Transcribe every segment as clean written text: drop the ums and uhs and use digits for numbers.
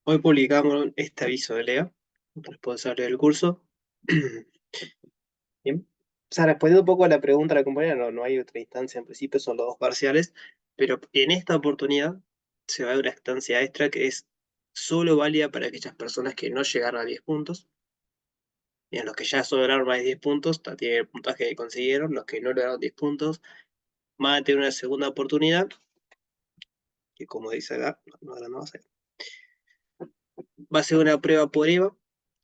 Hoy publicamos este aviso de Lea, responsable del curso. Bien. O sea, respondiendo un poco a la pregunta de la compañera, no hay otra instancia en principio, son los dos parciales, pero en esta oportunidad se va a dar una instancia extra que es solo válida para aquellas personas que no llegaron a 10 puntos. Y en los que ya lograron más de 10 puntos, tienen el puntaje que consiguieron. Los que no lograron 10 puntos van a tener una segunda oportunidad, que como dice acá, ahora no va a ser. Va a ser una prueba por EVA,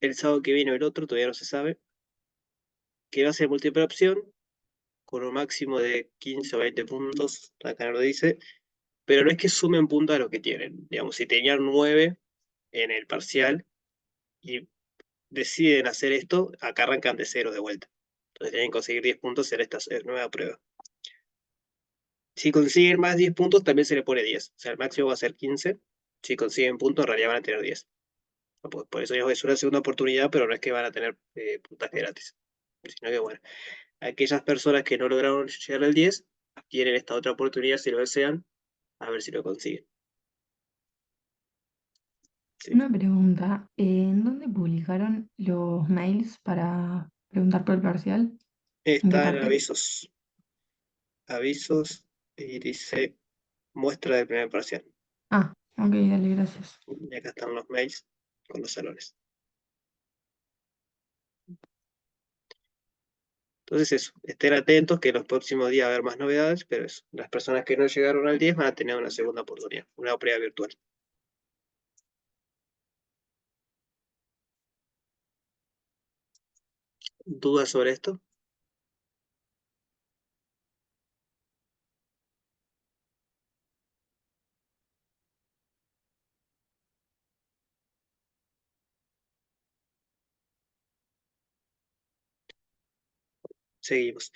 el sábado que viene o el otro, todavía no se sabe, que va a ser múltiple opción, con un máximo de 15 o 20 puntos, acá no lo dice, pero no es que sumen puntos a lo que tienen. Digamos, si tenían 9 en el parcial y deciden hacer esto, acá arrancan de cero de vuelta. Entonces tienen que conseguir 10 puntos en esta nueva prueba. Si consiguen más 10 puntos, también se le pone 10. O sea, el máximo va a ser 15. Si consiguen puntos, en realidad van a tener 10. Por eso digo, es una segunda oportunidad, pero no es que van a tener puntaje gratis. Sino que, bueno, aquellas personas que no lograron llegar al 10 tienen esta otra oportunidad si lo desean, a ver si lo consiguen. Sí. Una pregunta, ¿en dónde publicaron los mails para preguntar por el parcial? ¿En qué Está en parte? avisos, y dice muestra del primer parcial. Ah, ok, dale, gracias. Y acá están los mails con los salones. Entonces eso, estén atentos que en los próximos días va a haber más novedades, pero eso, las personas que no llegaron al 10 van a tener una segunda oportunidad, una prueba virtual. ¿Dudas sobre esto? Seguimos.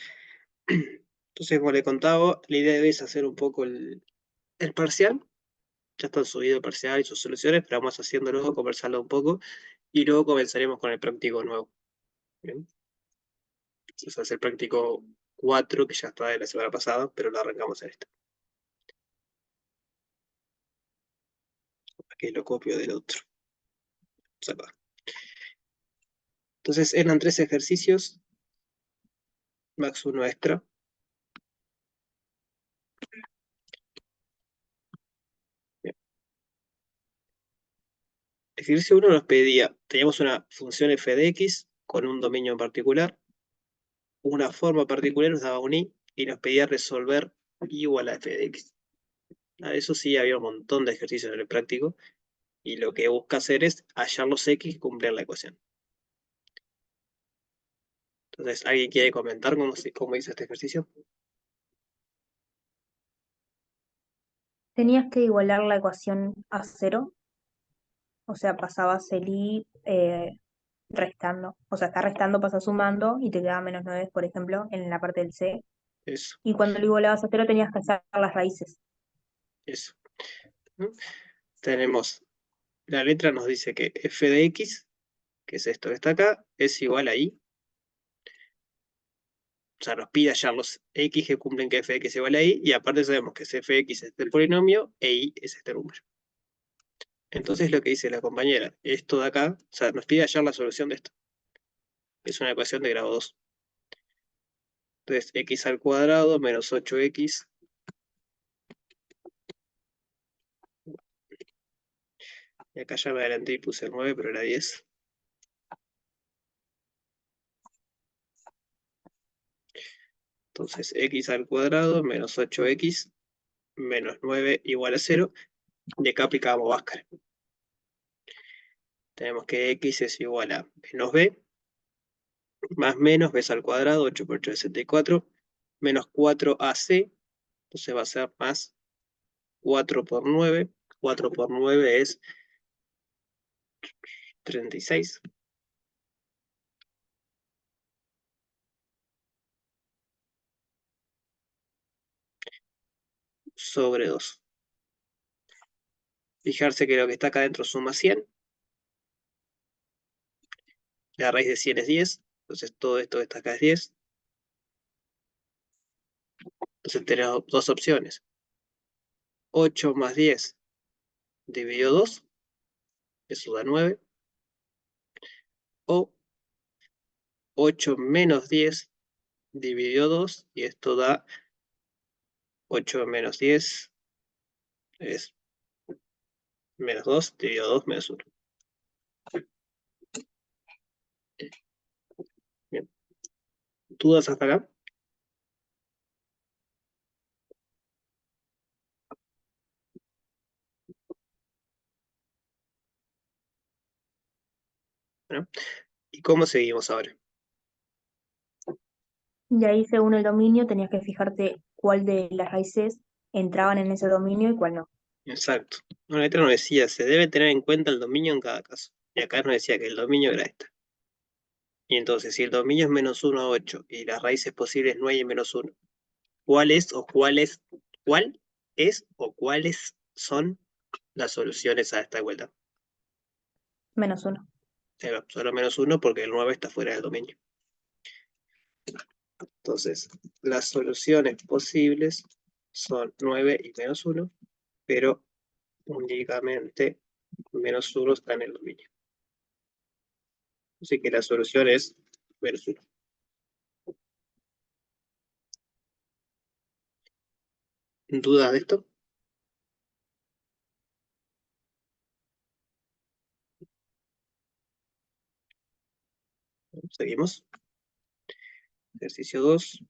Entonces, como le contaba, la idea es hacer un poco el parcial. Ya están subido el parcial y sus soluciones, pero vamos haciéndolo, conversarlo un poco, y luego comenzaremos con el práctico nuevo. ¿Bien? Entonces, es el práctico 4 que ya está de la semana pasada, pero lo arrancamos en esta. Aquí lo copio del otro. Acá. Entonces, eran 3 ejercicios, max 1 extra. Bien. Ejercicio 1 nos pedía, teníamos una función f de x con un dominio en particular, una forma particular nos daba un y nos pedía resolver y igual a f de x. Eso sí, había un montón de ejercicios en el práctico, y lo que busca hacer es hallar los x y cumplir la ecuación. Entonces, ¿alguien quiere comentar cómo hizo este ejercicio? Tenías que igualar la ecuación a cero, o sea, pasabas el i restando. O sea, está restando, pasa sumando y te quedaba -9, por ejemplo, en la parte del c. Eso, Y cuando lo igualabas a cero tenías que hacer las raíces. eso. ¿No? Tenemos, la letra nos dice que f de x, que es esto que está acá, es igual a y. O sea, nos pide hallar los x que cumplen que f de x es igual a y, y aparte sabemos que f de x es este polinomio e y es este número. Entonces lo que dice la compañera, esto de acá, o sea, nos pide hallar la solución de esto. Es una ecuación de grado 2. Entonces, x al cuadrado menos 8x. Y acá ya me adelanté y puse 9, pero era 10. Entonces, x al cuadrado menos 8x menos 9 igual a 0. Y acá aplicamos Bhaskara. Tenemos que x es igual a menos b, más menos b al cuadrado, 8 por 8 es 64, menos 4ac, entonces va a ser más 4 por 9. 4 por 9 es 36. Sobre 2. Fijarse que lo que está acá adentro suma 100. La raíz de 100 es 10. Entonces todo esto que está acá es 10. Entonces tenemos dos opciones. 8 más 10 dividido 2. eso da 9. O 8 menos 10 dividido 2, y esto da 8 menos 10 es menos 2 dividido 2 menos 1. Bien. ¿Dudas hasta acá? Bueno, ¿y cómo seguimos ahora? Y ahí, según el dominio, tenías que fijarte cuál de las raíces entraban en ese dominio y cuál no. Exacto. Una letra nos decía, se debe tener en cuenta el dominio en cada caso. Y acá nos decía que el dominio era esta. Y entonces, si el dominio es menos 1 a 8 y las raíces posibles 9 y menos 1, ¿cuál es o cuáles son las soluciones a esta igualdad? -1. Solo menos 1 porque el 9 está fuera del dominio. Entonces, las soluciones posibles son 9 y menos 1, pero únicamente menos 1 está en el dominio. Así que la solución es menos 1. ¿Dudas de esto? Seguimos. Ejercicio 2.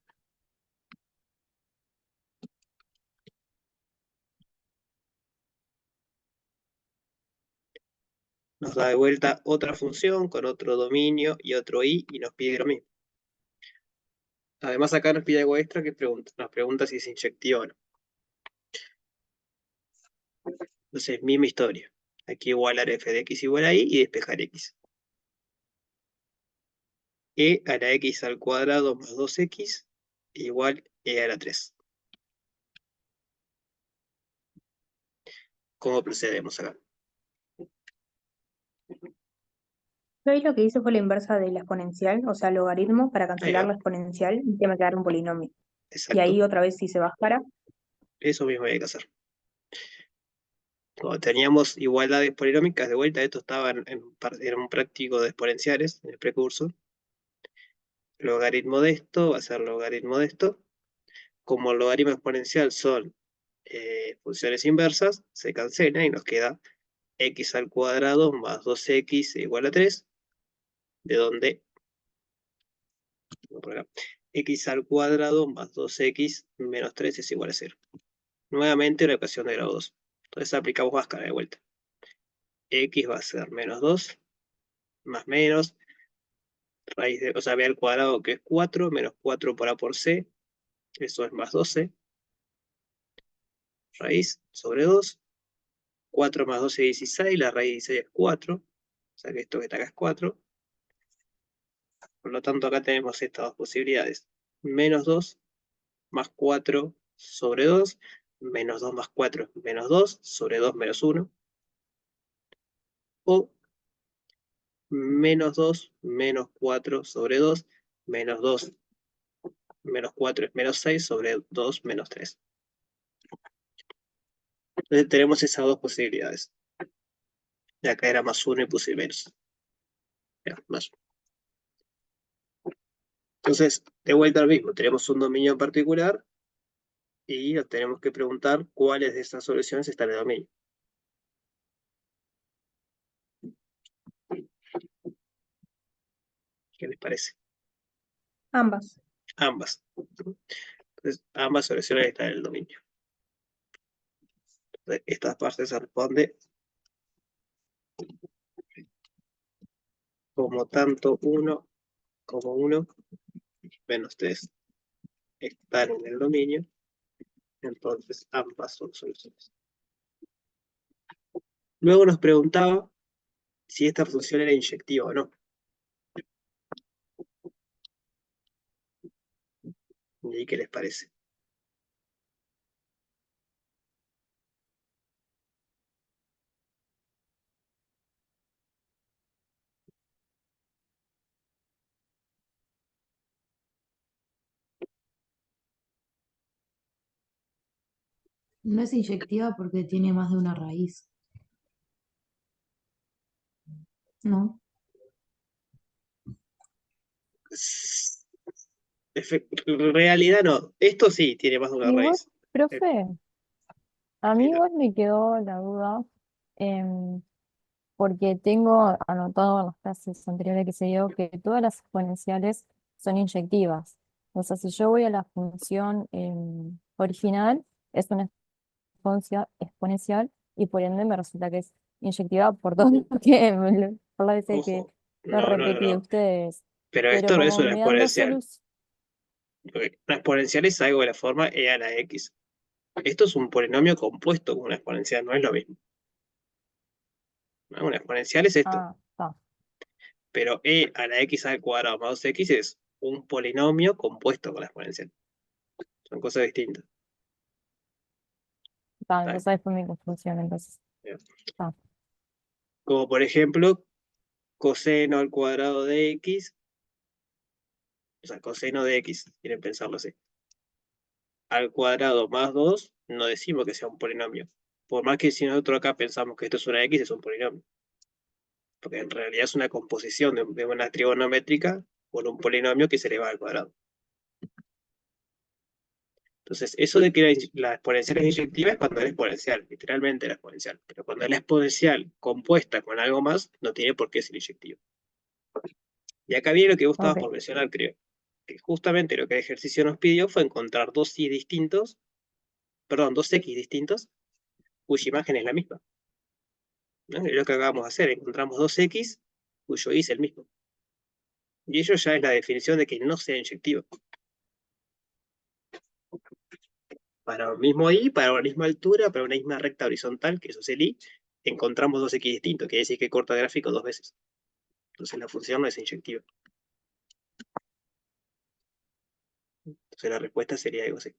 Nos da de vuelta otra función con otro dominio y otro i y nos pide lo mismo. Además acá nos pide algo extra que nos pregunta si es inyectiva o no. Entonces, misma historia. Aquí igualar f de x igual a y despejar x. E a la x al cuadrado más 2x igual e a la 3. ¿Cómo procedemos acá? Yo ahí lo que hice fue la inversa de la exponencial, o sea, logaritmo para Ahí cancelar va, la exponencial y que me quedara un polinomio. Y exacto. ahí otra vez hice báskara. Eso mismo hay que hacer. Cuando teníamos igualdades polinómicas, de vuelta, esto estaba en un práctico de exponenciales, en el precurso. Logaritmo de esto va a ser logaritmo de esto. Como el logaritmo exponencial son funciones inversas, se cancela y nos queda x al cuadrado más 2x igual a 3, de donde x al cuadrado más 2x menos 3 es igual a 0. Nuevamente una ecuación de grado 2. Entonces aplicamos Bhaskara de vuelta. X va a ser menos 2 más menos raíz de, o sea, b al cuadrado que es 4 menos 4 por a por c, eso es más 12, raíz sobre 2, 4 más 12 es 16, la raíz de 16 es 4, o sea que esto que está acá es 4. Por lo tanto, acá tenemos estas dos posibilidades. Menos 2 más 4 sobre 2, menos 2 más 4 menos 2 sobre 2 menos 1, o menos 2 menos 4 sobre 2, menos 2 menos 4 es menos 6 sobre 2 menos 3. Entonces tenemos esas dos posibilidades. Y acá era más 1 y puse menos. Ya, más 1. Entonces, de vuelta al mismo, tenemos un dominio en particular y nos tenemos que preguntar cuáles de estas soluciones están en el dominio. ¿Qué les parece? Ambas. Ambas. Entonces, ambas soluciones están en el dominio. Entonces, esta parte se responde como tanto 1 como 1 menos 3 están en el dominio. Entonces, ambas son soluciones. Luego nos preguntaba si esta función era inyectiva o no. ¿Y qué les parece? No es inyectiva porque tiene más de una raíz. ¿no? Realidad no. Esto sí tiene más de una Igual, raíz. Eh, profe, a mí sí, igual me quedó la duda, porque tengo anotado en las clases anteriores que se dio que todas las exponenciales son inyectivas. O sea, si yo voy a la función original, es una exponencial y por ende me resulta que es inyectiva por todo lo que, por las veces que ojo. lo No, no, no, repetí de no. ustedes. Pero Pero esto no es como una me dan dos exponencial. soluciones. Porque una exponencial es algo de la forma e a la x. Esto es un polinomio compuesto con una exponencial, no es lo mismo. ¿No? Una exponencial es esto. Ah, está. Pero e a la x al cuadrado más 2x es un polinomio compuesto con la exponencial. Son cosas distintas. Está, ¿Está? entonces ahí fue mi confusión, entonces. Bien. Está. Como por ejemplo, coseno al cuadrado de x, o sea, coseno de x, quieren pensarlo así, al cuadrado más 2, no decimos que sea un polinomio. Por más que si nosotros acá pensamos que esto es una x, es un polinomio. Porque en realidad es una composición de una trigonométrica con un polinomio que se eleva al cuadrado. Entonces, eso de que la exponencial es inyectiva es cuando es exponencial, literalmente la exponencial. Pero cuando es la exponencial compuesta con algo más, no tiene por qué ser inyectiva. Y acá viene lo que vos estabas Ok. por mencionar, creo. Que justamente lo que el ejercicio nos pidió fue encontrar dos y distintos, perdón, dos x distintos, cuya imagen es la misma. ¿No? Es lo que acabamos de hacer, encontramos dos x cuyo y es el mismo. Y ello ya es la definición de que no sea inyectivo. Para un mismo y, para una misma altura, para una misma recta horizontal, que eso es el y, encontramos dos x distintos, que decir que corta gráfico dos veces. Entonces la función no es inyectiva. Entonces la respuesta sería algo así.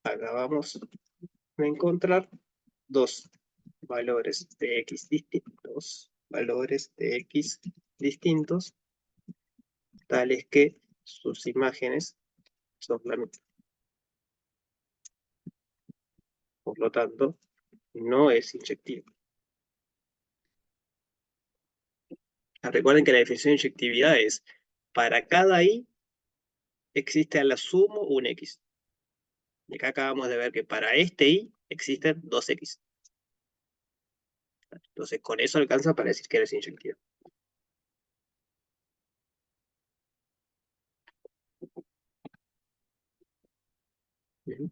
Acá vamos a encontrar dos valores de x distintos, valores de x distintos, tales que sus imágenes son la misma. Por lo tanto, no es inyectivo. Recuerden que la definición de inyectividad es para cada i existe a la sumo un x. Y acá acabamos de ver que para este i existen dos x. Entonces, con eso alcanza para decir que eres inyectivo. Bien.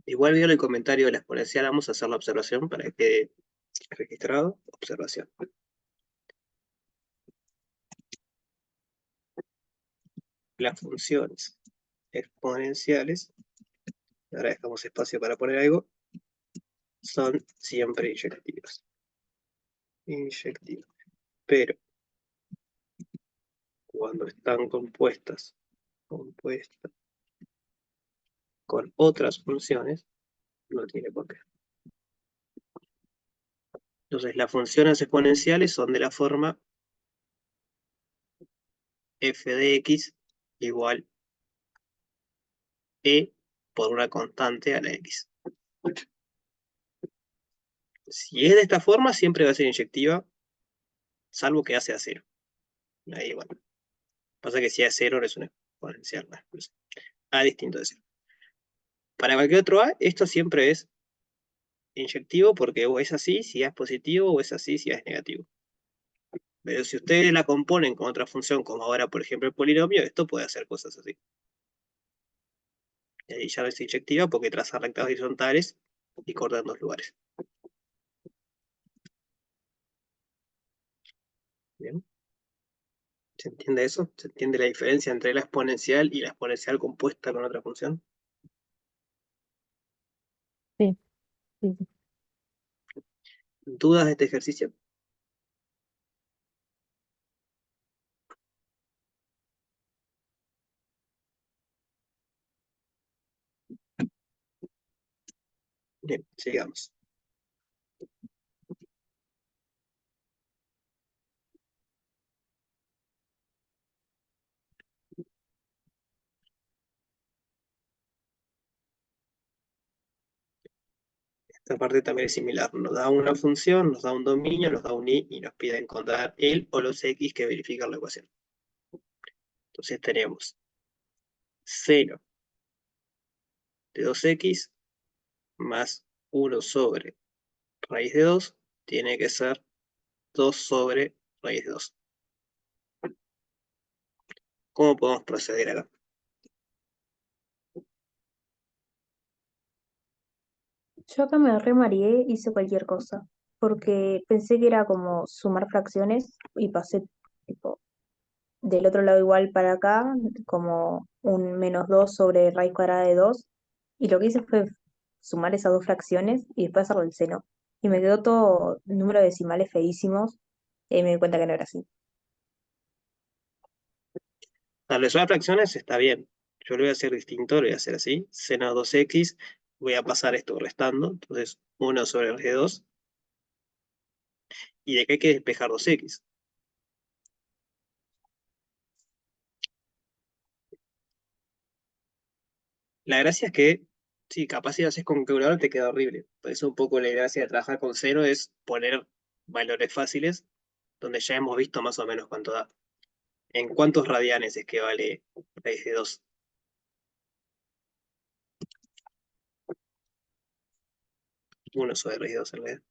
Igual vio el comentario de la exponencial, vamos a hacer la observación para que quede registrado. Observación. Las funciones exponenciales, ahora dejamos espacio para poner algo, son siempre inyectivas. Inyectivas. Pero cuando están compuestas con otras funciones, no tiene por qué. Entonces, las funciones exponenciales son de la forma f de x igual e por una constante a la x. Si es de esta forma, siempre va a ser inyectiva, salvo que hace a cero. Ahí, bueno. Pasa que si a cero no es una exponencial, ¿no? A distinto de cero. Para cualquier otro a, esto siempre es inyectivo porque o es así si a es positivo o es así si a es negativo. Pero si ustedes la componen con otra función, como ahora, por ejemplo, el polinomio, esto puede hacer cosas así. Y ahí ya no es inyectiva porque traza rectas horizontales y corta en dos lugares. ¿Bien? ¿Se entiende eso? ¿Se entiende la diferencia entre la exponencial y la exponencial compuesta con otra función? Sí, sí, sí. ¿Dudas de este ejercicio? Bien, sigamos. Esta parte también es similar. Nos da una función, nos da un dominio, nos da un i y nos pide encontrar el o los x que verifican la ecuación. Entonces tenemos seno de 2x más 1 sobre raíz de 2 tiene que ser 2 sobre raíz de 2. ¿Cómo podemos proceder acá? Yo acá me remareé, hice cualquier cosa, porque pensé que era como sumar fracciones y pasé tipo del otro lado igual para acá, como un -2 sobre raíz cuadrada de 2, y lo que hice fue sumar esas dos fracciones y después hacerlo el seno. Y me quedó todo número de decimales feísimos, y me di cuenta que no era así. Al resolver fracciones está bien. Yo lo voy a hacer distinto, lo voy a hacer así. Seno de 2x, voy a pasar esto restando. Entonces 1 sobre raíz de 2. Y de acá hay que despejar 2x. La gracia es que, sí, capaz si lo haces con calculadora te queda horrible. Por eso un poco la gracia de trabajar con cero es poner valores fáciles, donde ya hemos visto más o menos cuánto da. ¿En cuántos radianes es que vale raíz de 2? 1 sobre raíz de 2 en realidad.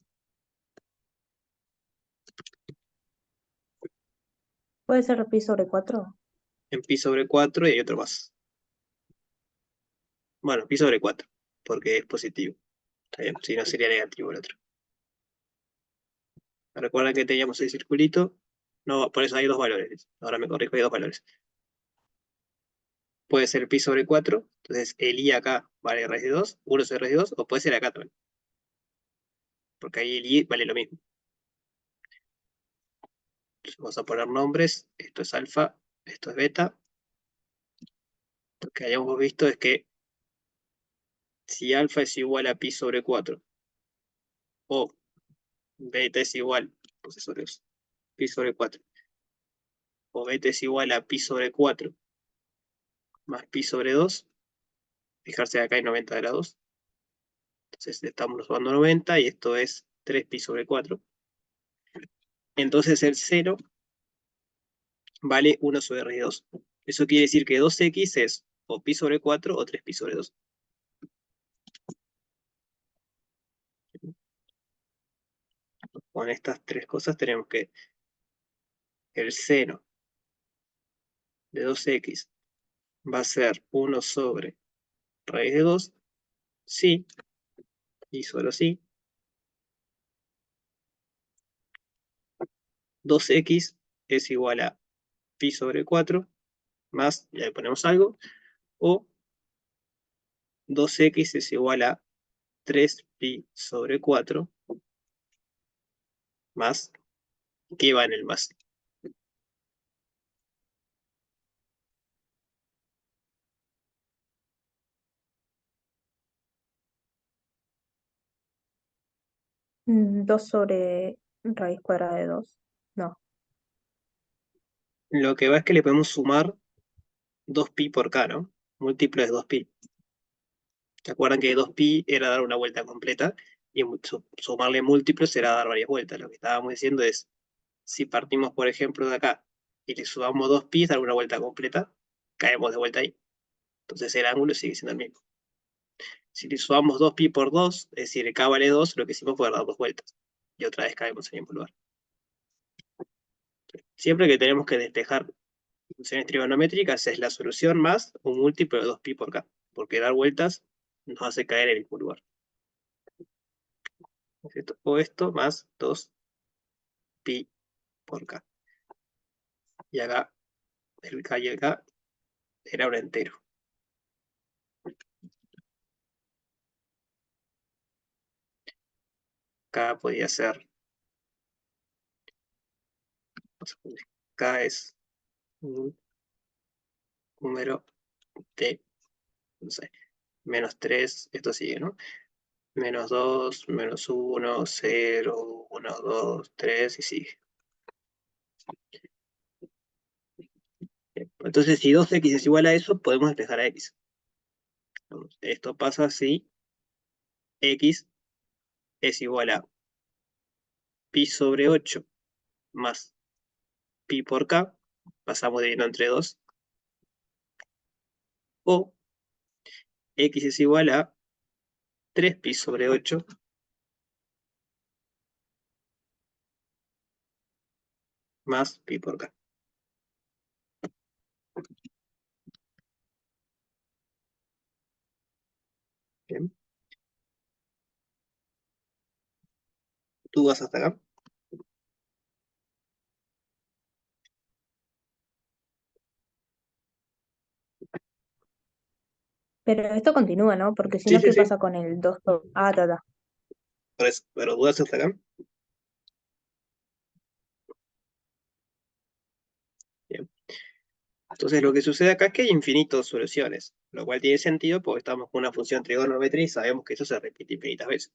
¿Puede ser pi sobre 4? En pi sobre 4 y hay otro más. Bueno, pi sobre 4, porque es positivo. Está bien, si no sería negativo el otro. Recuerda que teníamos el circulito. No, por eso hay dos valores. Ahora me corrijo, hay dos valores. Puede ser pi sobre 4, entonces el i acá vale raíz de 2, 1 sobre raíz de 2, o puede ser acá también, porque ahí el i vale lo mismo. Entonces vamos a poner nombres, esto es alfa, esto es beta. Lo que hayamos visto es que si alfa es igual a pi sobre 4, o beta es igual, pues eso es pi sobre 4, o beta es igual a pi sobre 4 más pi sobre 2, fijarse que acá hay 90 grados, entonces estamos sumando 90 y esto es 3 pi sobre 4. Entonces el 0 vale 1 sobre raíz de 2. Eso quiere decir que 2x es o pi sobre 4 o 3 pi sobre 2. Con estas tres cosas tenemos que el seno de 2x va a ser 1 sobre raíz de 2, sí, y solo sí. 2x es igual a pi sobre 4 más, y ahí ponemos algo, o 2x es igual a 3 pi sobre 4 más, ¿qué va en el más? Mm, 2 sobre raíz cuadrada de 2. No. Lo que va es que le podemos sumar 2pi por k, ¿no? Múltiplo de 2pi. ¿Se acuerdan que 2pi era dar una vuelta completa? Y sumarle múltiplos era dar varias vueltas. Lo que estábamos diciendo es, si partimos, por ejemplo, de acá y le sumamos 2pi, dar una vuelta completa, caemos de vuelta ahí. Entonces el ángulo sigue siendo el mismo. Si le sumamos 2pi por 2, es decir, k vale 2, lo que hicimos fue dar dos vueltas. Y otra vez caemos en el mismo lugar. Siempre que tenemos que despejar funciones trigonométricas, es la solución más un múltiplo de 2pi por k. Porque dar vueltas nos hace caer en el mismo lugar. O esto más 2pi por k. Y acá, el k y el k era un entero. K podía ser, k es un número de, no sé, -3, esto sigue, ¿no? -2, -1, 0, 1, 2, 3 y sigue. Entonces, si 2x es igual a eso, podemos despejar a x. Esto pasa si x es igual a pi sobre 8 más pi por k, pasamos dividiendo entre 2, o x es igual a 3 pi sobre 8 más pi por k. Bien. ¿Tú vas hasta acá? Pero esto continúa, ¿no? Porque si Sí, no, sí, ¿qué sí. pasa con el 2? Ah, ta, ta. Por eso, pero dudas hasta acá. Bien. Entonces lo que sucede acá es que hay infinitas soluciones, lo cual tiene sentido porque estamos con una función trigonométrica y sabemos que eso se repite infinitas veces.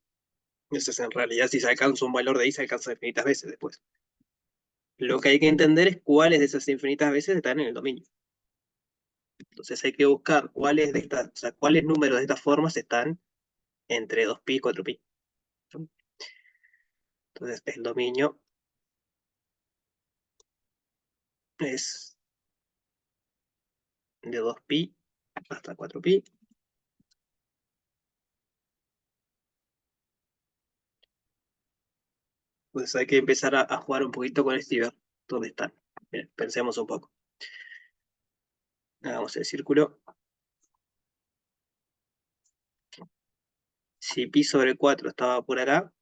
Entonces en realidad si se alcanza un valor de ahí se alcanza infinitas veces después. Lo que hay que entender es cuáles de esas infinitas veces están en el dominio. Entonces hay que buscar cuáles de estas, o sea, cuáles números de estas formas están entre 2pi y 4pi. Entonces el dominio es de 2pi hasta 4pi. Entonces hay que empezar a jugar un poquito con esto y ver dónde están. Bien, pensemos un poco. Hagamos el círculo. Si pi sobre 4 estaba por acá,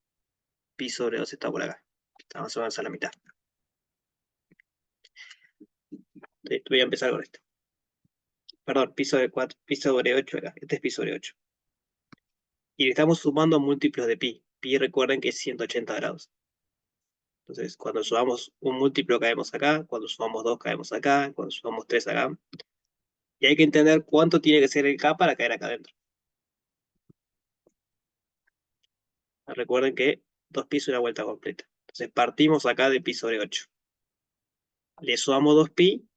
pi sobre 2 está por acá. Está más o menos a la mitad. Voy a empezar con esto. Perdón, pi sobre 4, pi sobre 8 acá. Este es pi sobre 8. Y le estamos sumando múltiplos de pi. Pi recuerden que es 180 grados. Entonces, cuando sumamos un múltiplo caemos acá, cuando sumamos 2 caemos acá, cuando sumamos 3 acá. Y hay que entender cuánto tiene que ser el k para caer acá adentro. Recuerden que 2pi es una vuelta completa. Entonces partimos acá de pi sobre 8. Le sumamos 2pi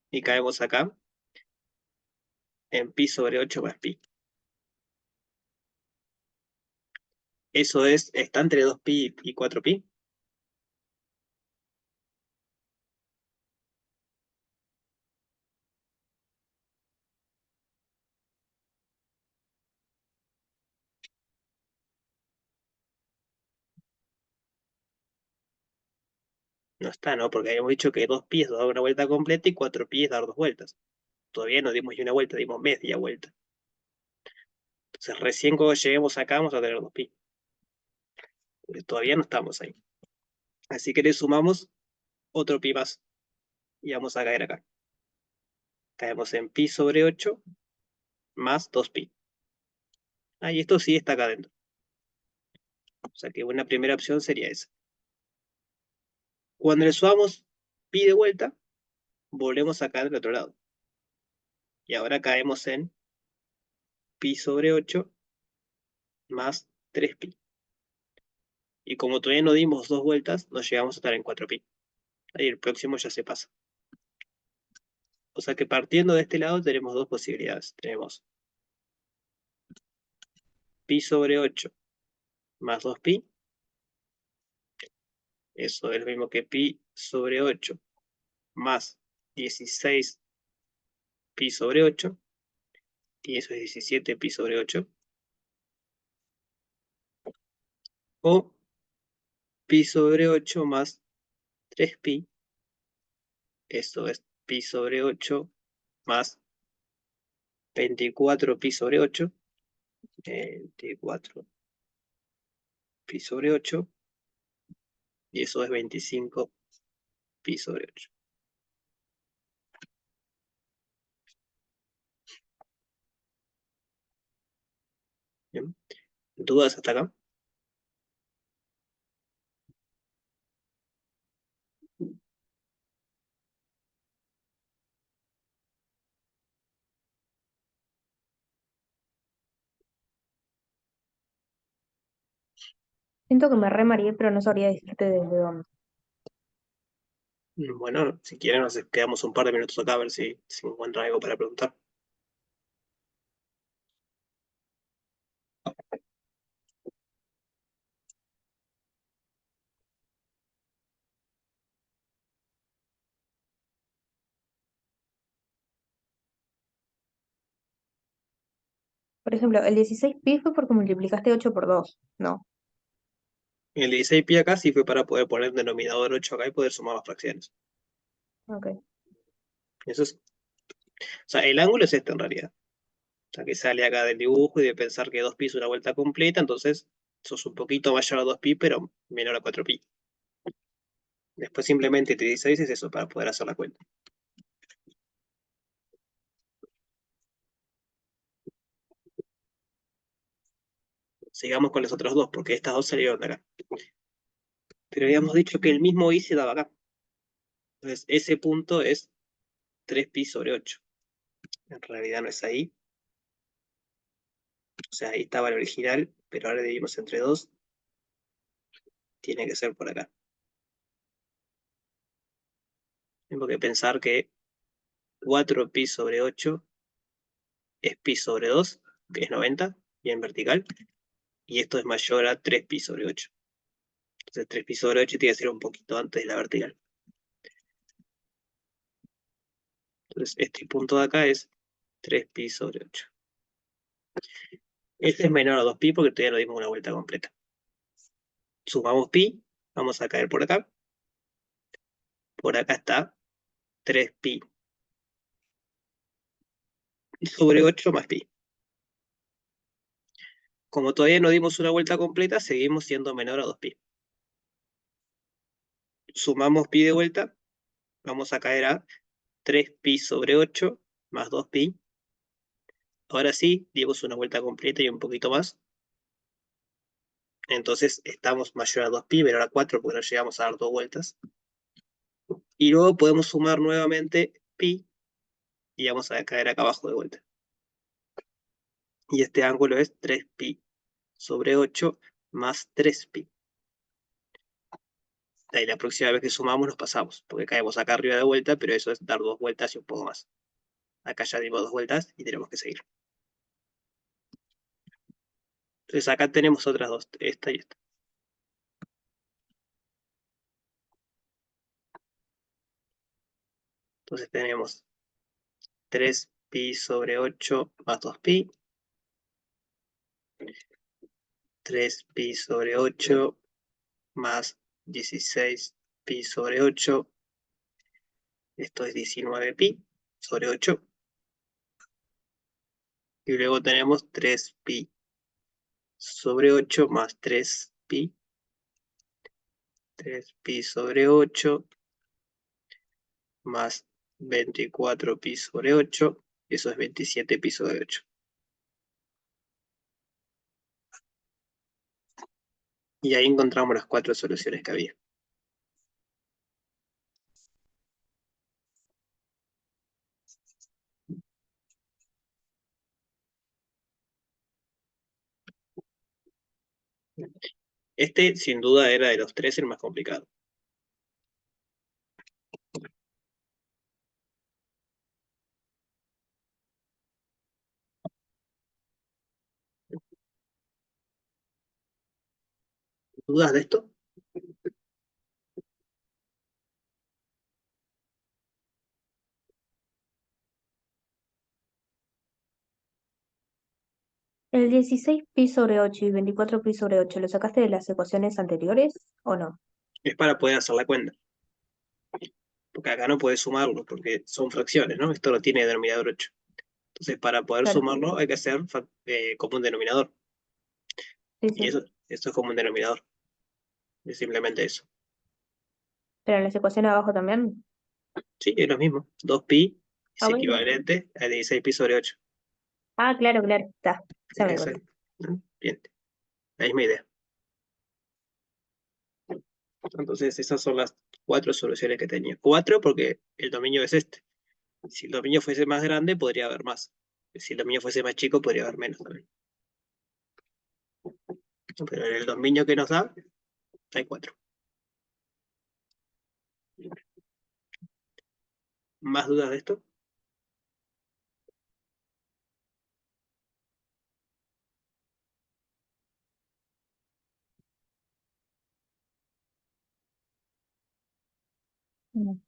y caemos acá en pi sobre 8 más pi. Eso está entre 2pi y 4pi. No está, ¿no? Porque habíamos dicho que 2pi es dar una vuelta completa y 4pi es dar dos vueltas. Todavía no dimos ni una vuelta, dimos media vuelta. Entonces recién cuando lleguemos acá vamos a tener 2pi. Pero todavía no estamos ahí. Así que le sumamos otro pi más. Y vamos a caer acá. Caemos en pi sobre 8 más 2pi. Y esto sí está acá adentro. O sea que una primera opción sería esa. Cuando le sumamos pi de vuelta, volvemos acá del otro lado. Y ahora caemos en pi sobre 8 más 3pi. Y como todavía no dimos dos vueltas, nos llegamos a estar en 4pi. Ahí el próximo ya se pasa. O sea que partiendo de este lado tenemos dos posibilidades. Tenemos pi sobre 8 más 2pi. Eso es lo mismo que pi sobre 8 más 16 pi sobre 8. Y eso es 17 pi sobre 8. O pi sobre 8 más 3pi. Eso es pi sobre 8 más 24 pi sobre 8. 24 pi sobre 8. Y eso es 25 pi sobre 8. Bien. ¿Dudas hasta acá? Siento que me re mareé, pero no sabría decirte desde dónde. Bueno, si quieren nos quedamos un par de minutos acá a ver si encuentran algo para preguntar. Por ejemplo, el 16pi fue porque multiplicaste 8 por 2, ¿no? El 16pi acá sí fue para poder poner denominador 8 acá y poder sumar las fracciones. Ok. Eso es, o sea, el ángulo es este en realidad. O sea, que sale acá del dibujo y de pensar que 2pi es una vuelta completa, entonces sos un poquito mayor a 2pi, pero menor a 4pi. Después simplemente te dice eso para poder hacer la cuenta. Sigamos con los otros dos, porque estas dos salieron de acá. Pero habíamos dicho que el mismo i se daba acá. Entonces, ese punto es 3pi sobre 8. En realidad no es ahí. O sea, ahí estaba el original, pero ahora dividimos entre 2. Tiene que ser por acá. Tengo que pensar que 4pi sobre 8 es pi sobre 2, que es 90, y en vertical. Y esto es mayor a 3pi sobre 8. Entonces 3pi sobre 8 tiene que ser un poquito antes de la vertical. Entonces este punto de acá es 3pi sobre 8. Este es menor a 2pi porque todavía no dimos una vuelta completa. Sumamos pi, vamos a caer por acá. Por acá está 3pi sobre 8 más pi. Como todavía no dimos una vuelta completa, seguimos siendo menor a 2pi. Sumamos pi de vuelta, vamos a caer a 3pi sobre 8 más 2pi. Ahora sí, dimos una vuelta completa y un poquito más. Entonces estamos mayor a 2pi, menor a 4 porque no llegamos a dar dos vueltas. Y luego podemos sumar nuevamente pi y vamos a caer acá abajo de vuelta. Y este ángulo es 3pi sobre 8 más 3pi. Ahí la próxima vez que sumamos nos pasamos, porque caemos acá arriba de vuelta, pero eso es dar dos vueltas y un poco más. Acá ya dimos dos vueltas y tenemos que seguir. Entonces acá tenemos otras dos, esta y esta. Entonces tenemos 3pi sobre 8 más 2pi. 3pi sobre 8 más 16pi sobre 8. Esto es 19pi sobre 8. Y luego tenemos 3pi sobre 8 más 3pi. 3pi sobre 8 más 24pi sobre 8. Eso es 27pi sobre 8. Y ahí encontramos las cuatro soluciones que había. Este, sin duda, era de los tres el más complicado. ¿Dudas de esto? ¿El 16pi sobre 8 y 24pi sobre 8 lo sacaste de las ecuaciones anteriores o no? Es para poder hacer la cuenta. Porque acá no puedes sumarlo, porque son fracciones, ¿no? Esto no tiene denominador 8. Entonces, para poder Claro, sumarlo hay que hacer común denominador. sí, Y sí. eso es común denominador. Es simplemente eso. Pero en las ecuaciones de abajo también. Sí, es lo mismo. 2pi Ah, es bueno. equivalente a 16pi sobre 8. Ah, claro, claro. Está. Ya me acuerdo. Exacto. Bien, la misma idea. Entonces, esas son las cuatro soluciones que tenía. Cuatro porque el dominio es este. Si el dominio fuese más grande, podría haber más. Si el dominio fuese más chico, podría haber menos también. Pero en el dominio que nos da, hay cuatro. ¿Más dudas de esto? No.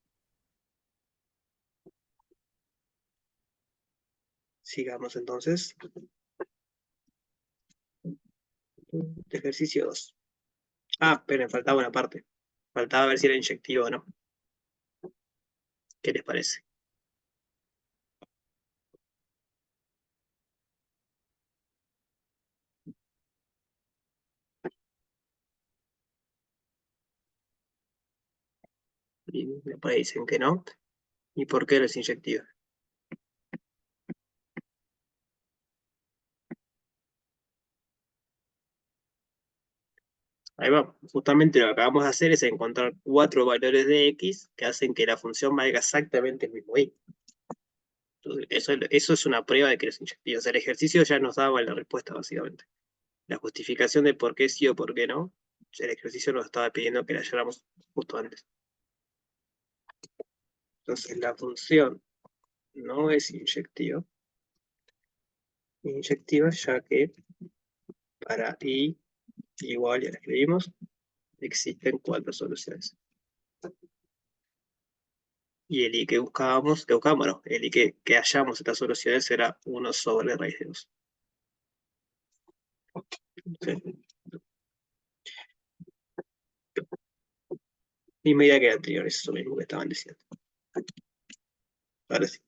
Sigamos entonces. Ejercicio 2. Ah, pero me faltaba una parte. Faltaba ver si era inyectivo o no. ¿Qué les parece? Y después dicen que no. ¿Y por qué no es inyectivo? Ahí va. Justamente lo que acabamos de hacer es encontrar 4 valores de x que hacen que la función valga exactamente el mismo y. Entonces, eso es una prueba de que es inyectivo. O sea, el ejercicio ya nos daba la respuesta, básicamente. La justificación de por qué sí o por qué no, el ejercicio nos estaba pidiendo que la halláramos justo antes. Entonces, la función no es inyectiva. Inyectiva ya que para i igual, ya la escribimos, existen 4 soluciones. Y el i que buscábamos, no, el i que hallamos estas soluciones era 1 sobre raíz de 2. ¿Sí? Y medida que anterior, es eso mismo que estaban diciendo. Ahora sí.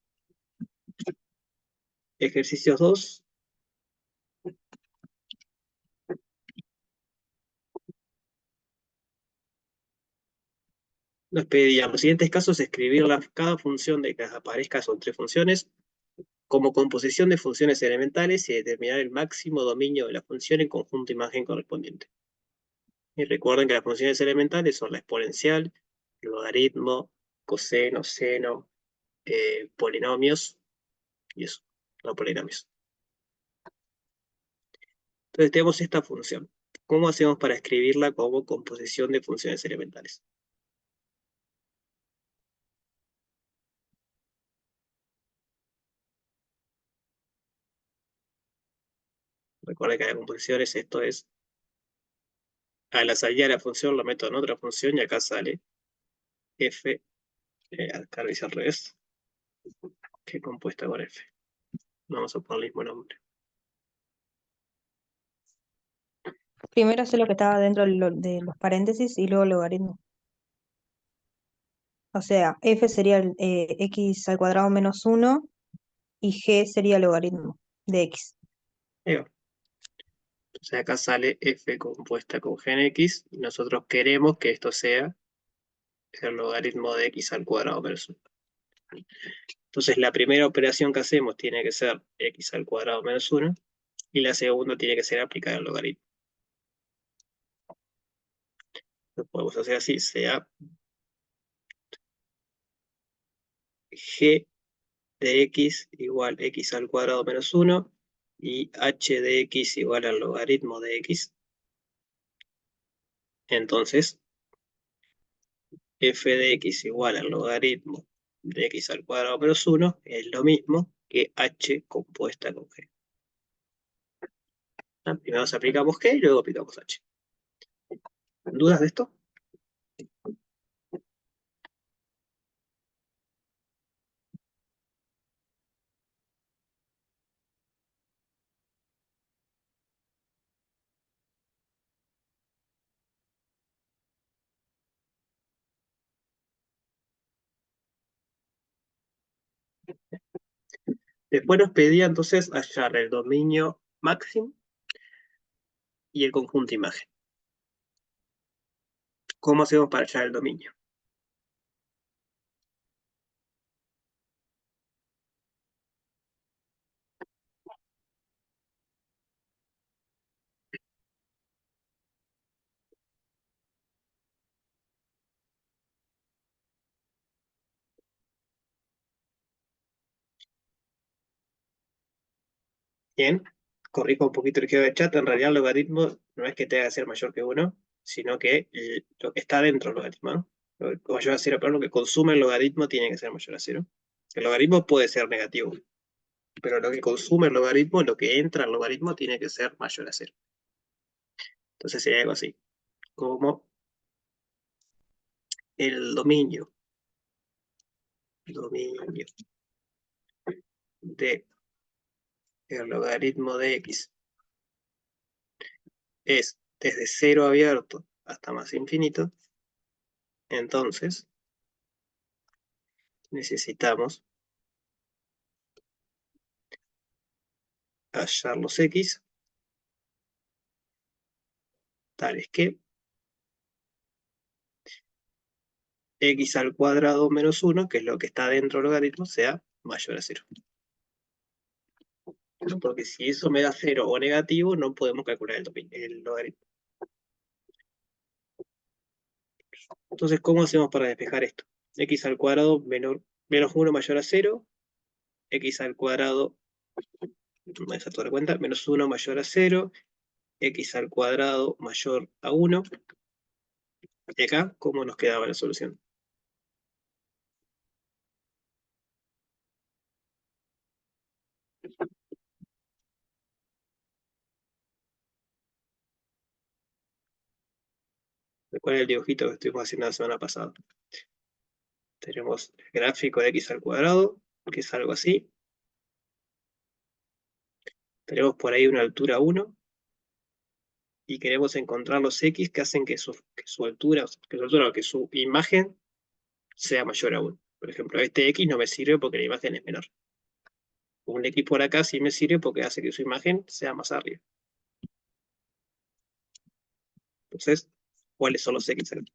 Ejercicios 2. Nos pedían los siguientes casos escribir cada función de que aparezca son 3 funciones como composición de funciones elementales y determinar el máximo dominio de la función en conjunto imagen correspondiente. Y recuerden que las funciones elementales son la exponencial, logaritmo, coseno, seno, polinomios, y eso, no polinomios. Entonces tenemos esta función. ¿Cómo hacemos para escribirla como composición de funciones elementales? Recuerden que la composición es esto, es a la salida de la función lo meto en otra función y acá sale f, acá lo hice al revés, que compuesta con f. Vamos a poner el mismo nombre. Primero hacer lo que estaba dentro de los paréntesis y luego el logaritmo. O sea, f sería el, x al cuadrado menos 1 y g sería el logaritmo de x. Ahí va. Entonces acá sale f compuesta con gen x y nosotros queremos que esto sea el logaritmo de x al cuadrado menos 1. Entonces la primera operación que hacemos tiene que ser x al cuadrado menos 1 y la segunda tiene que ser aplicar el logaritmo. Lo podemos hacer así, sea g de x igual x al cuadrado menos 1 y h de x igual al logaritmo de x. Entonces, f de x igual al logaritmo de x al cuadrado menos 1 es lo mismo que h compuesta con g. Primero aplicamos g y luego aplicamos h. ¿Dudas de esto? Después nos pedía entonces hallar el dominio máximo y el conjunto imagen. ¿Cómo hacemos para hallar el dominio? Bien, corrijo un poquito el que del chat. En realidad el logaritmo no es que tenga que ser mayor que 1, sino que lo que está dentro del logaritmo, ¿no? Lo mayor a 0, pero lo que consume el logaritmo tiene que ser mayor a 0. El logaritmo puede ser negativo, pero lo que consume el logaritmo, lo que entra al logaritmo, tiene que ser mayor a 0. Entonces sería algo así, como el dominio de el logaritmo de x es desde 0 abierto hasta más infinito, entonces necesitamos hallar los x tales que x al cuadrado menos 1, que es lo que está dentro del logaritmo, sea mayor a 0. ¿No? Porque si eso me da 0 o negativo, no podemos calcular el logaritmo. Entonces, ¿cómo hacemos para despejar esto? X al cuadrado menos 1 mayor a 0, x al cuadrado, me deja toda la cuenta, menos 1 mayor a 0, x al cuadrado mayor a 1. Y acá, ¿cómo nos quedaba la solución? ¿Cuál es el dibujito que estuvimos haciendo la semana pasada? Tenemos el gráfico de x al cuadrado, que es algo así. Tenemos por ahí una altura 1, y queremos encontrar los x que hacen que su altura, que su imagen sea mayor a 1. Por ejemplo, este x no me sirve porque la imagen es menor. Un x por acá sí me sirve porque hace que su imagen sea más arriba. Entonces, ¿cuáles son los x aquí?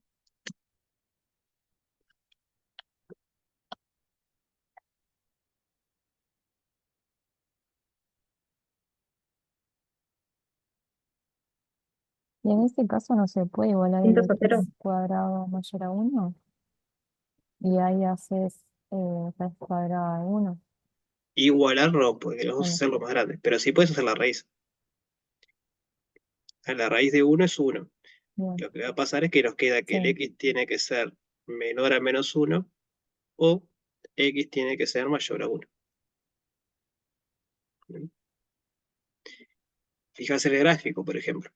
Y en este caso no se puede igualar el 100 a 0. x cuadrado mayor a 1 y ahí haces raíz cuadrada de 1. Igualar no, porque vamos a Bueno, hacerlo más grande. Pero sí puedes hacer la raíz. La raíz de 1 es 1. bien, Lo que va a pasar es que nos queda que el sí. x tiene que ser menor a menos 1 o x tiene que ser mayor a 1. Fíjate el gráfico, por ejemplo.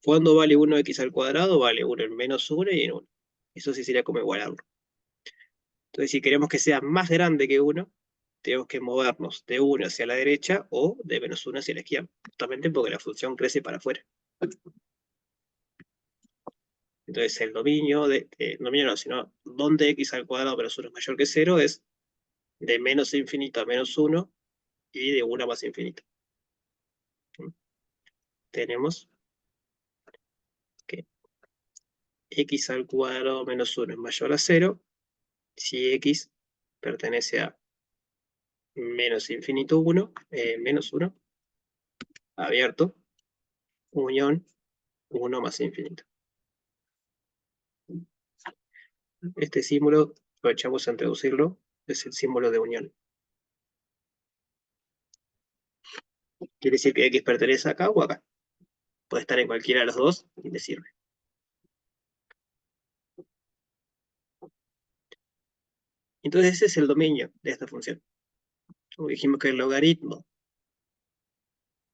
¿Cuándo vale 1x al cuadrado? Vale 1 en menos 1 y en 1. Eso sí sería como igualarlo. Entonces, si queremos que sea más grande que 1, tenemos que movernos de 1 hacia la derecha o de menos 1 hacia la izquierda. Justamente porque la función crece para afuera. Entonces, el dominio dominio no, sino donde x al cuadrado menos 1 es mayor que 0 es de menos infinito a menos 1 y de 1 a más infinito. Tenemos que x al cuadrado menos 1 es mayor a 0 si x pertenece a menos infinito 1, menos 1, abierto, unión 1 más infinito. Este símbolo, aprovechamos a introducirlo, es el símbolo de unión. Quiere decir que x pertenece acá o acá. Puede estar en cualquiera de los dos y le sirve. Entonces ese es el dominio de esta función. Como dijimos que el dominio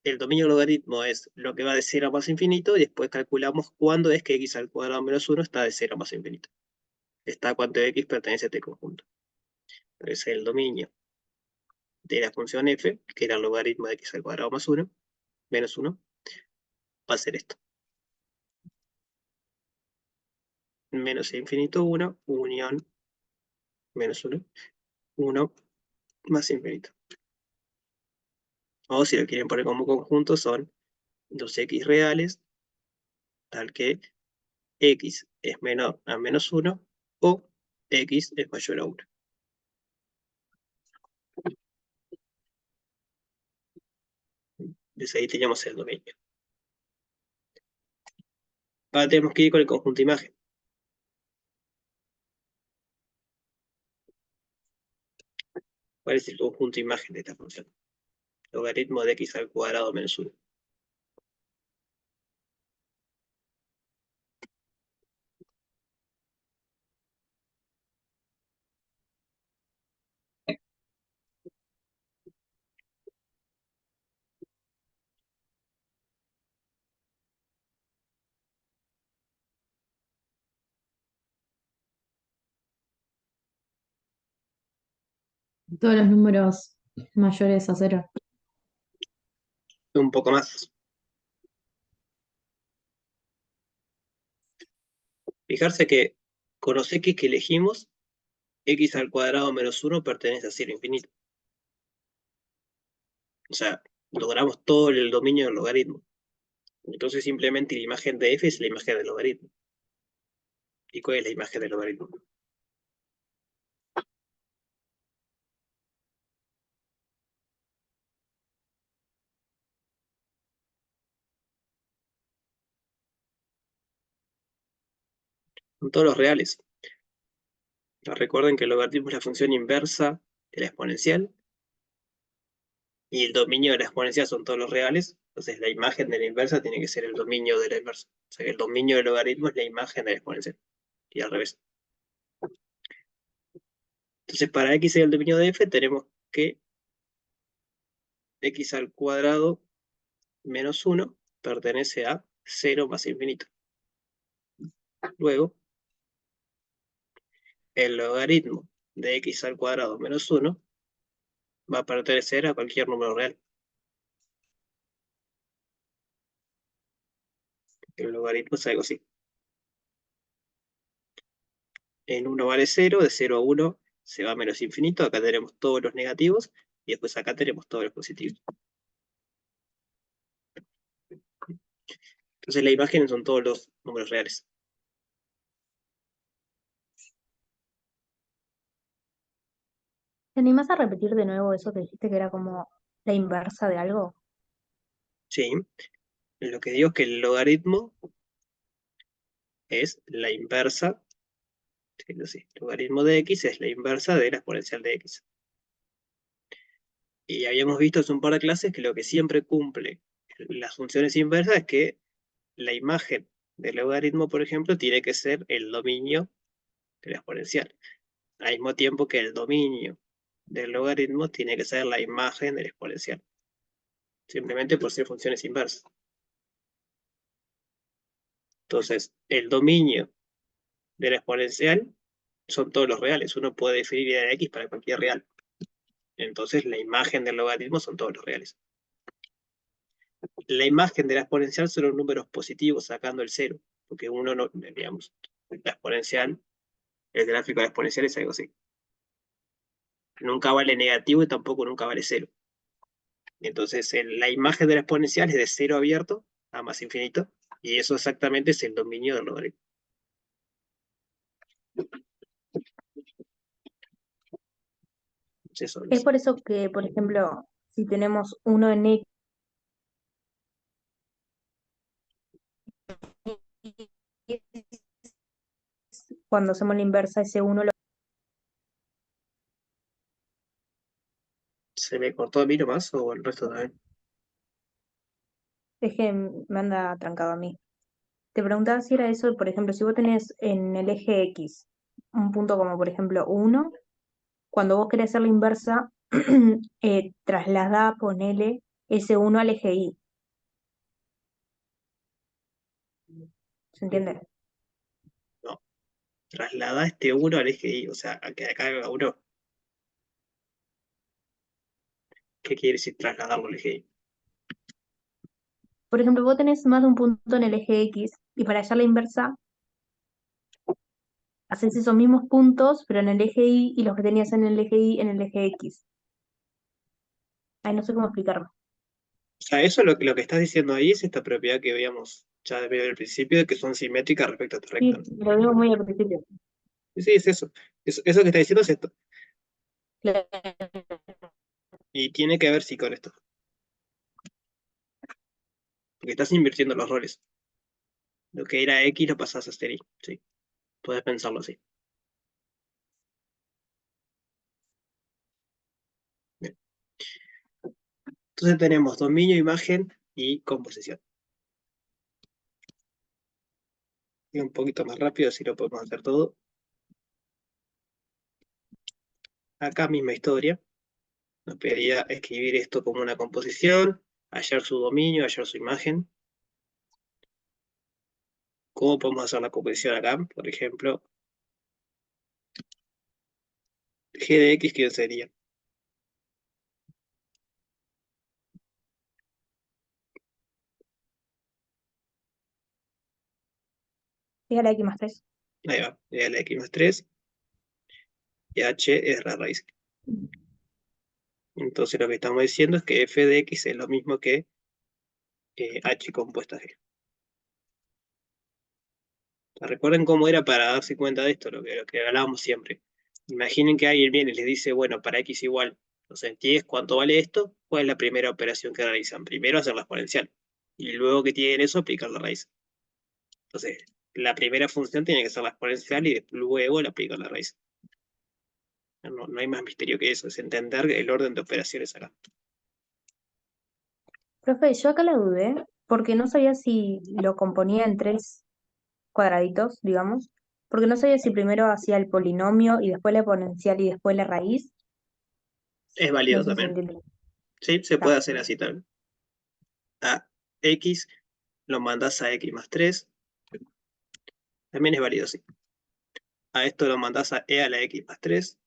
del logaritmo es lo que va de 0 a más infinito y después calculamos cuándo es que x al cuadrado menos 1 está de 0 a más infinito. Está cuánto x pertenece a este conjunto. Entonces el dominio de la función f, que era el logaritmo de x al cuadrado más 1, menos 1, va a ser esto. Menos infinito 1, unión menos 1, 1 más infinito. O si lo quieren poner como conjunto, son dos x reales, tal que x es menor a menos 1 o x es mayor a 1. Entonces ahí teníamos el dominio. Ahora tenemos que ir con el conjunto imagen. ¿Cuál es el conjunto imagen de esta función? Logaritmo de x al cuadrado menos 1. Todos los números mayores a 0. Un poco más. Fijarse que con los x que elegimos, x al cuadrado menos 1 pertenece a cero infinito. O sea, logramos todo el dominio del logaritmo. Entonces simplemente la imagen de f es la imagen del logaritmo. ¿Y cuál es la imagen del logaritmo? Son todos los reales. Recuerden que el logaritmo es la función inversa de la exponencial y el dominio de la exponencial son todos los reales. Entonces la imagen de la inversa tiene que ser el dominio de la inversa. O sea que el dominio del logaritmo es la imagen de la exponencial. Y al revés. Entonces para x sea el dominio de f tenemos que x al cuadrado menos 1 pertenece a 0 más infinito. Luego, el logaritmo de x al cuadrado menos 1 va a pertenecer a cualquier número real. El logaritmo es algo así. En 1 vale 0, de 0 a 1 se va a menos infinito, acá tenemos todos los negativos, y después acá tenemos todos los positivos. Entonces la imagen son todos los números reales. ¿Te animás a repetir de nuevo eso que dijiste que era como la inversa de algo? ¿Sí? Lo que digo es que el logaritmo es la inversa, sí, el logaritmo de x es la inversa de la exponencial de x. Y habíamos visto hace un par de clases que lo que siempre cumple las funciones inversas es que la imagen del logaritmo, por ejemplo, tiene que ser el dominio de la exponencial, al mismo tiempo que el dominio del logaritmo tiene que ser la imagen del exponencial, simplemente por ser funciones inversas. Entonces, el dominio de la exponencial son todos los reales. Uno puede definir idea de x para cualquier real. Entonces, la imagen del logaritmo son todos los reales. La imagen de la exponencial son los números positivos sacando el cero, porque uno no, digamos, la exponencial, el gráfico de la exponencial es algo así. Nunca vale negativo y tampoco nunca vale cero. Entonces, la imagen de la exponencial es de cero abierto a más infinito, y eso exactamente es el dominio del logaritmo. Eso Es es. por eso que, por ejemplo, si tenemos uno en X, cuando hacemos la inversa, ese uno lo... ¿Se me cortó a mí nomás o el resto también? Es que me anda trancado a mí. Te preguntaba si era eso, por ejemplo, si vos tenés en el eje X un punto como, por ejemplo, uno, cuando vos querés hacer la inversa, trasladá, ponele ese uno al eje Y. ¿Se entiende? No. Traslada este 1 al eje Y, o sea, a que acá haga 1. ¿Qué quiere decir trasladarlo al eje Y? Por ejemplo, vos tenés más de un punto en el eje X y para hallar la inversa, haces esos mismos puntos, pero en el eje Y y los que tenías en el eje Y en el eje X. Ay, no sé cómo explicarlo. O sea, eso lo que estás diciendo ahí es esta propiedad que veíamos ya desde el principio, de que son simétricas respecto a este recto, Sí, ¿no? lo digo muy al principio. Sí, sí, es eso. Eso que está diciendo es esto. Claro. Y tiene que ver sí con esto. Porque estás invirtiendo los roles. Lo que era X lo pasás a ser Y. Sí, puedes pensarlo así. Bien. Entonces tenemos dominio, imagen y composición. Y un poquito más rápido, así lo podemos hacer todo. Acá misma historia. Nos pedía escribir esto como una composición, hallar su dominio, hallar su imagen. ¿Cómo podemos hacer la composición acá? Por ejemplo, g de x, ¿qué sería? Fíjate X más 3. Ahí va, e a la x más 3 y h es la raíz. Entonces lo que estamos diciendo es que f de x es lo mismo que h compuesta g. Recuerden cómo era para darse cuenta de esto, lo que hablábamos siempre. Imaginen que alguien viene y les dice, bueno, para x igual, no sé, 10, ¿cuánto vale esto? ¿Cuál es la primera operación que realizan? Primero hacer la exponencial. Y luego que tienen eso, aplicar la raíz. Entonces, la primera función tiene que ser la exponencial y luego le aplican la raíz. No hay más misterio que eso, es entender el orden de operaciones acá. Profe, yo acá la dudé porque no sabía si lo componía en tres cuadraditos, digamos, porque no sabía si primero hacía el polinomio y después la exponencial y después la raíz. Es No válido sé si se también. entiende. Sí, se puede Está. hacer así también. A x lo mandas a x más 3. También es válido, sí. A esto lo mandas a e a la x más 3.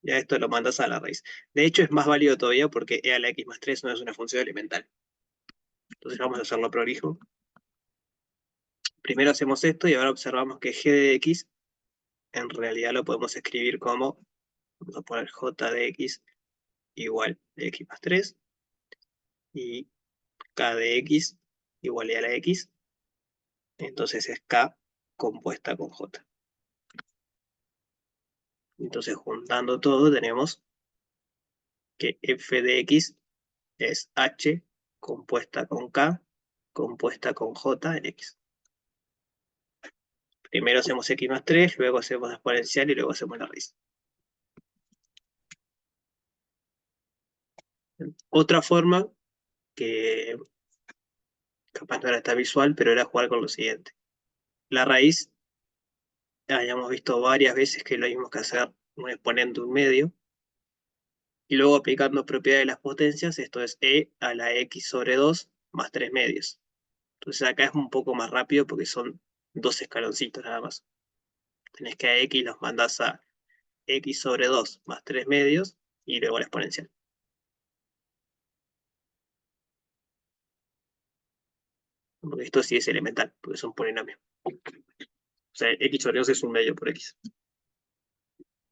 Y a esto lo mandas a la raíz. De hecho, es más válido todavía porque e a la x más 3 no es una función elemental. Entonces vamos a hacerlo prolijo. Primero hacemos esto y ahora observamos que g de x en realidad lo podemos escribir como, vamos a poner j de x igual de x más 3 y k de x igual a la x. Entonces es k compuesta con j. Entonces juntando todo tenemos que f de x es h compuesta con k compuesta con j en x. Primero hacemos x más 3, luego hacemos la exponencial y luego hacemos la raíz. Otra forma que capaz no era tan visual, pero era jugar con lo siguiente. La raíz, hayamos visto varias veces que lo mismo que hacer un exponente un medio, y luego aplicando propiedad de las potencias, esto es e a la x sobre 2 más 3 medios. Entonces acá es un poco más rápido porque son dos escaloncitos nada más. Tenés que a x los mandás a x sobre 2 más 3 medios y luego la exponencial. Porque esto sí es elemental, porque es un polinomio. O sea, x sobre 2 es un medio por x.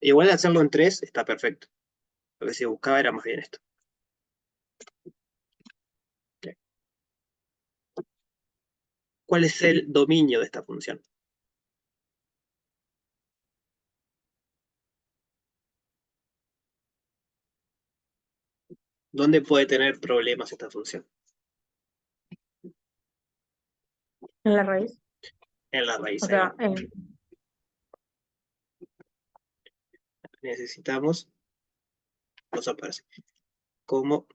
Igual hacerlo en 3 está perfecto. Lo que se buscaba era más bien esto. ¿Cuál es el dominio de esta función? ¿Dónde puede tener problemas esta función? En la raíz. En la raíz, O ahí va. sea, Necesitamos, nos aparece, como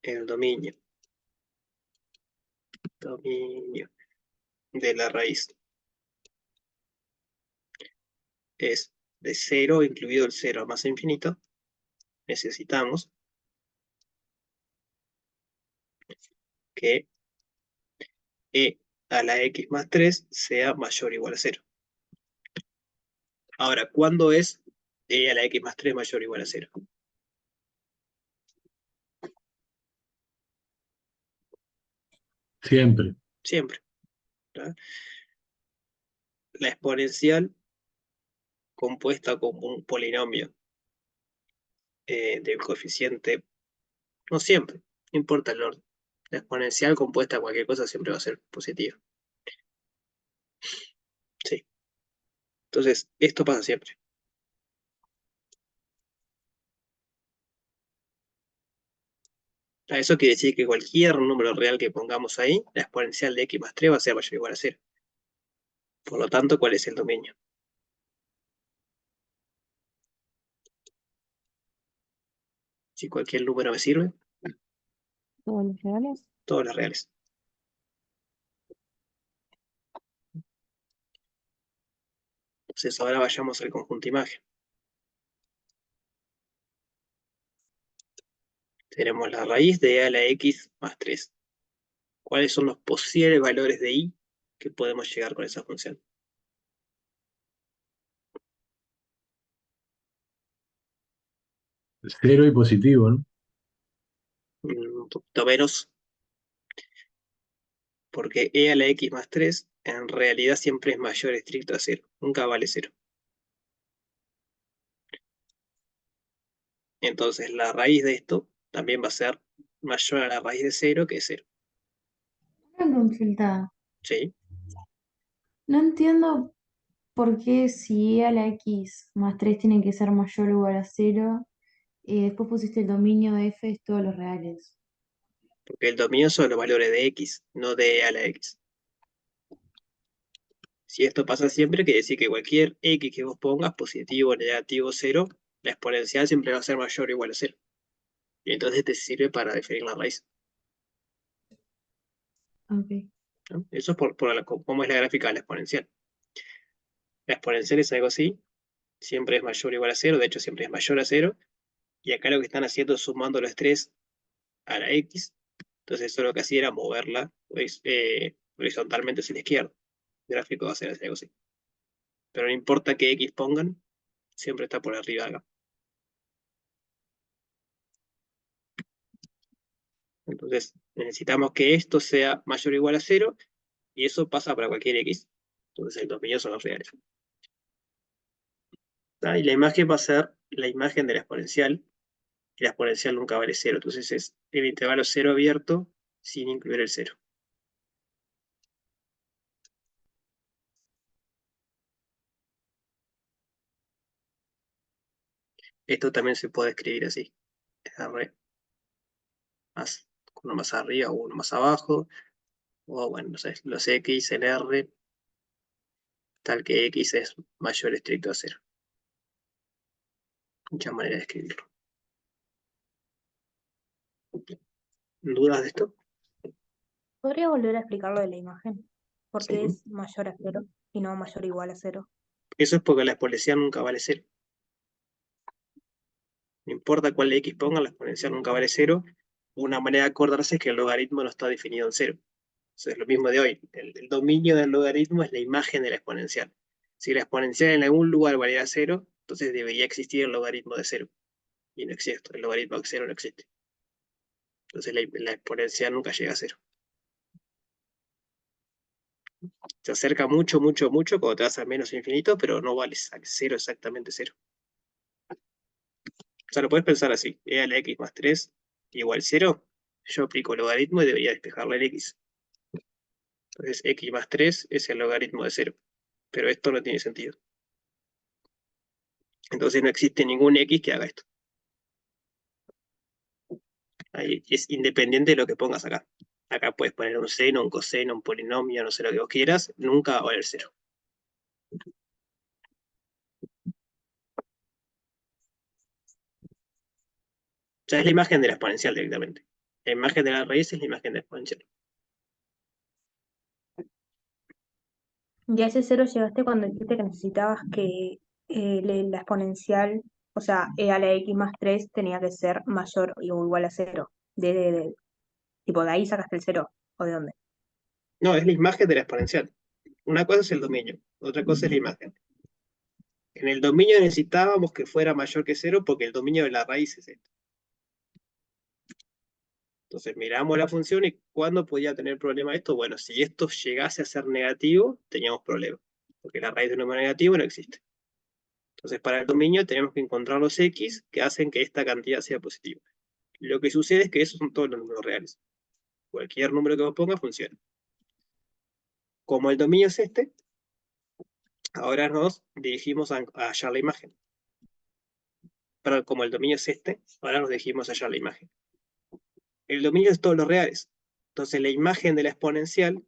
el dominio de la raíz es de 0, incluido el 0 más infinito, necesitamos que e a la x más 3 sea mayor o igual a 0. Ahora, ¿cuándo es e a la x más 3 mayor o igual a 0? Siempre. Siempre. ¿Tá? La exponencial compuesta como un polinomio del coeficiente, no siempre, no importa el orden. La exponencial compuesta de cualquier cosa siempre va a ser positiva. Sí. Entonces, esto pasa siempre. Eso quiere decir que cualquier número real que pongamos ahí, la exponencial de x más 3 va a ser mayor o igual a 0. Por lo tanto, ¿cuál es el dominio? Si cualquier número me sirve, ¿Todos los reales? todos los reales. Entonces, ahora vayamos al conjunto imagen. Tenemos la raíz de e a la x más 3. ¿Cuáles son los posibles valores de y que podemos llegar con esa función? Cero y positivo, ¿no? Un poquito menos, porque e a la x más 3 en realidad siempre es mayor estricto a 0, nunca vale 0. Entonces la raíz de esto también va a ser mayor a la raíz de 0, que es 0. Una consulta. ¿Sí? No entiendo por qué si e a la x más 3 tiene que ser mayor o igual a 0, y después pusiste el dominio de f es todos los reales. Porque el dominio son los valores de x, no de e a la x. Si esto pasa siempre, quiere decir que cualquier x que vos pongas, positivo, negativo, 0, la exponencial siempre va a ser mayor o igual a 0. Y entonces te sirve para definir la raíz, Ok. ¿no? Eso es cómo es la gráfica de la exponencial. La exponencial es algo así, siempre es mayor o igual a 0, de hecho siempre es mayor a 0, y acá lo que están haciendo es sumando los 3 a la x, entonces eso lo que hacía era moverla horizontalmente hacia la izquierda. El gráfico va a ser algo así. Pero no importa qué x pongan, siempre está por arriba de acá. Entonces necesitamos que esto sea mayor o igual a 0, y eso pasa para cualquier x. Entonces los míos son los reales. ¿Tá? Y la imagen va a ser la imagen de la exponencial, y la exponencial nunca vale 0. Entonces es el intervalo 0 abierto sin incluir el 0. Esto también se puede escribir así. R más, uno más arriba o uno más abajo. O bueno, no sé, los x en R, tal que x es mayor estricto a 0. Muchas maneras de escribirlo. ¿Dudas de esto? ¿Podría volver a explicar lo de la imagen? ¿Por qué Sí. es mayor a 0 y no mayor o igual a 0? Eso es porque la exponencial nunca vale 0. No importa cuál de x pongan, la exponencial nunca vale 0. Una manera de acordarse es que el logaritmo no está definido en 0. Eso es lo mismo de hoy. El dominio del logaritmo es la imagen de la exponencial. Si la exponencial en algún lugar valiera 0, entonces debería existir el logaritmo de 0. Y no existe. El logaritmo de 0 no existe. Entonces la exponencial nunca llega a 0. Se acerca mucho, mucho, mucho cuando te vas a menos infinito, pero no vale 0 exactamente 0. O sea, lo puedes pensar así. E a la x más 3 igual 0. Yo aplico logaritmo y debería despejarle el x. Entonces x más 3 es el logaritmo de 0. Pero esto no tiene sentido. Entonces no existe ningún x que haga esto. Ahí es independiente de lo que pongas acá. Acá puedes poner un seno, un coseno, un polinomio, no sé lo que vos quieras. Nunca va a valer 0. Ya es la imagen de la exponencial directamente. La imagen de la raíz es la imagen de la exponencial. Y a ese 0 llegaste cuando dijiste que necesitabas que la exponencial, o sea, e a la x más 3 tenía que ser mayor o igual a 0. Tipo, de ahí sacaste el 0. ¿O de dónde? No, es la imagen de la exponencial. Una cosa es el dominio, otra cosa es la imagen. En el dominio necesitábamos que fuera mayor que 0 porque el dominio de la raíz es esto. Entonces miramos la función y ¿cuándo podía tener problema esto? Bueno, si esto llegase a ser negativo, teníamos problema, porque la raíz de un número negativo no existe. Entonces para el dominio tenemos que encontrar los x que hacen que esta cantidad sea positiva. Lo que sucede es que esos son todos los números reales. Cualquier número que vos pongas funciona. Como el dominio es este, ahora nos dirigimos a hallar la imagen. Pero como el dominio es este, ahora nos dirigimos a hallar la imagen. El dominio es todos los reales. Entonces la imagen de la exponencial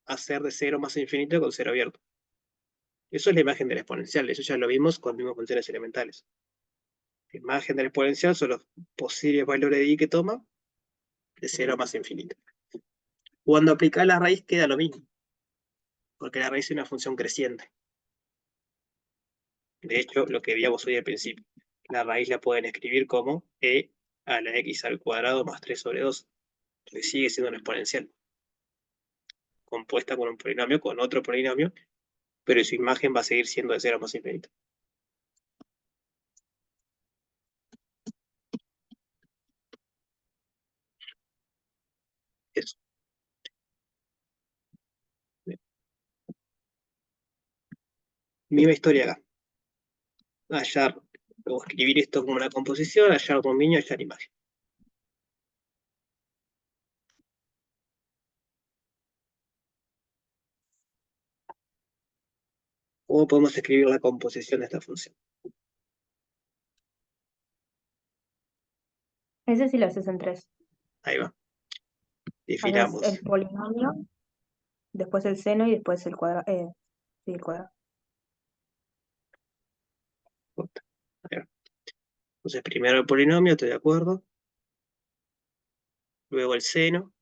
a ser de 0 más infinito con 0 abierto. Eso es la imagen de la exponencial. Eso ya lo vimos cuando vimos funciones elementales. La imagen de la exponencial son los posibles valores de i que toma de 0 más infinito. Cuando aplicás la raíz queda lo mismo, porque la raíz es una función creciente. De hecho, lo que veíamos hoy al principio, la raíz la pueden escribir como e a la x al cuadrado más 3 sobre 2, que sigue siendo una exponencial, compuesta con un polinomio, con otro polinomio, pero su imagen va a seguir siendo de 0 más infinito. Eso. Misma historia acá. Hallar o escribir esto como una composición, hallar dominio, hallar imagen. ¿Cómo podemos escribir la composición de esta función? Ese sí lo haces en tres. Ahí va. Haces el Definamos polinomio, después el seno y después el cuadrado. Sí, el cuadrado. J. Ahí va. Entonces, primero el polinomio, estoy de acuerdo. Luego el seno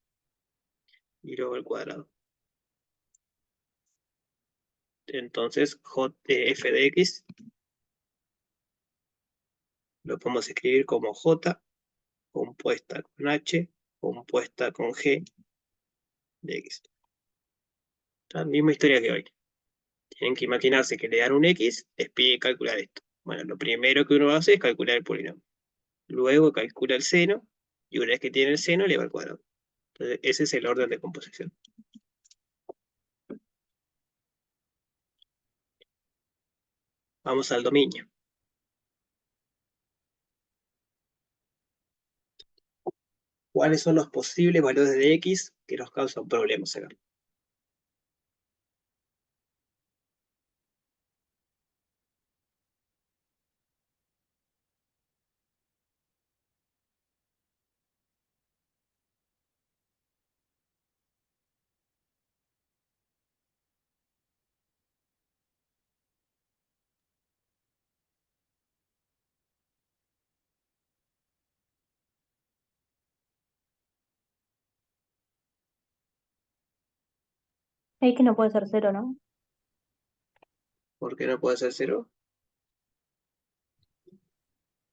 y luego el cuadrado. Entonces, f de x lo podemos escribir como j compuesta con h compuesta con g de x. La misma historia que hoy. Tienen que imaginarse que le dan un x, les pide calcular esto. Bueno, lo primero que uno hace es calcular el polinomio. Luego calcula el seno, y una vez que tiene el seno, le va al cuadrado. Entonces, ese es el orden de composición. Vamos al dominio. ¿Cuáles son los posibles valores de x que nos causan problemas acá? X no puede ser cero, ¿no? ¿Por qué no puede ser cero?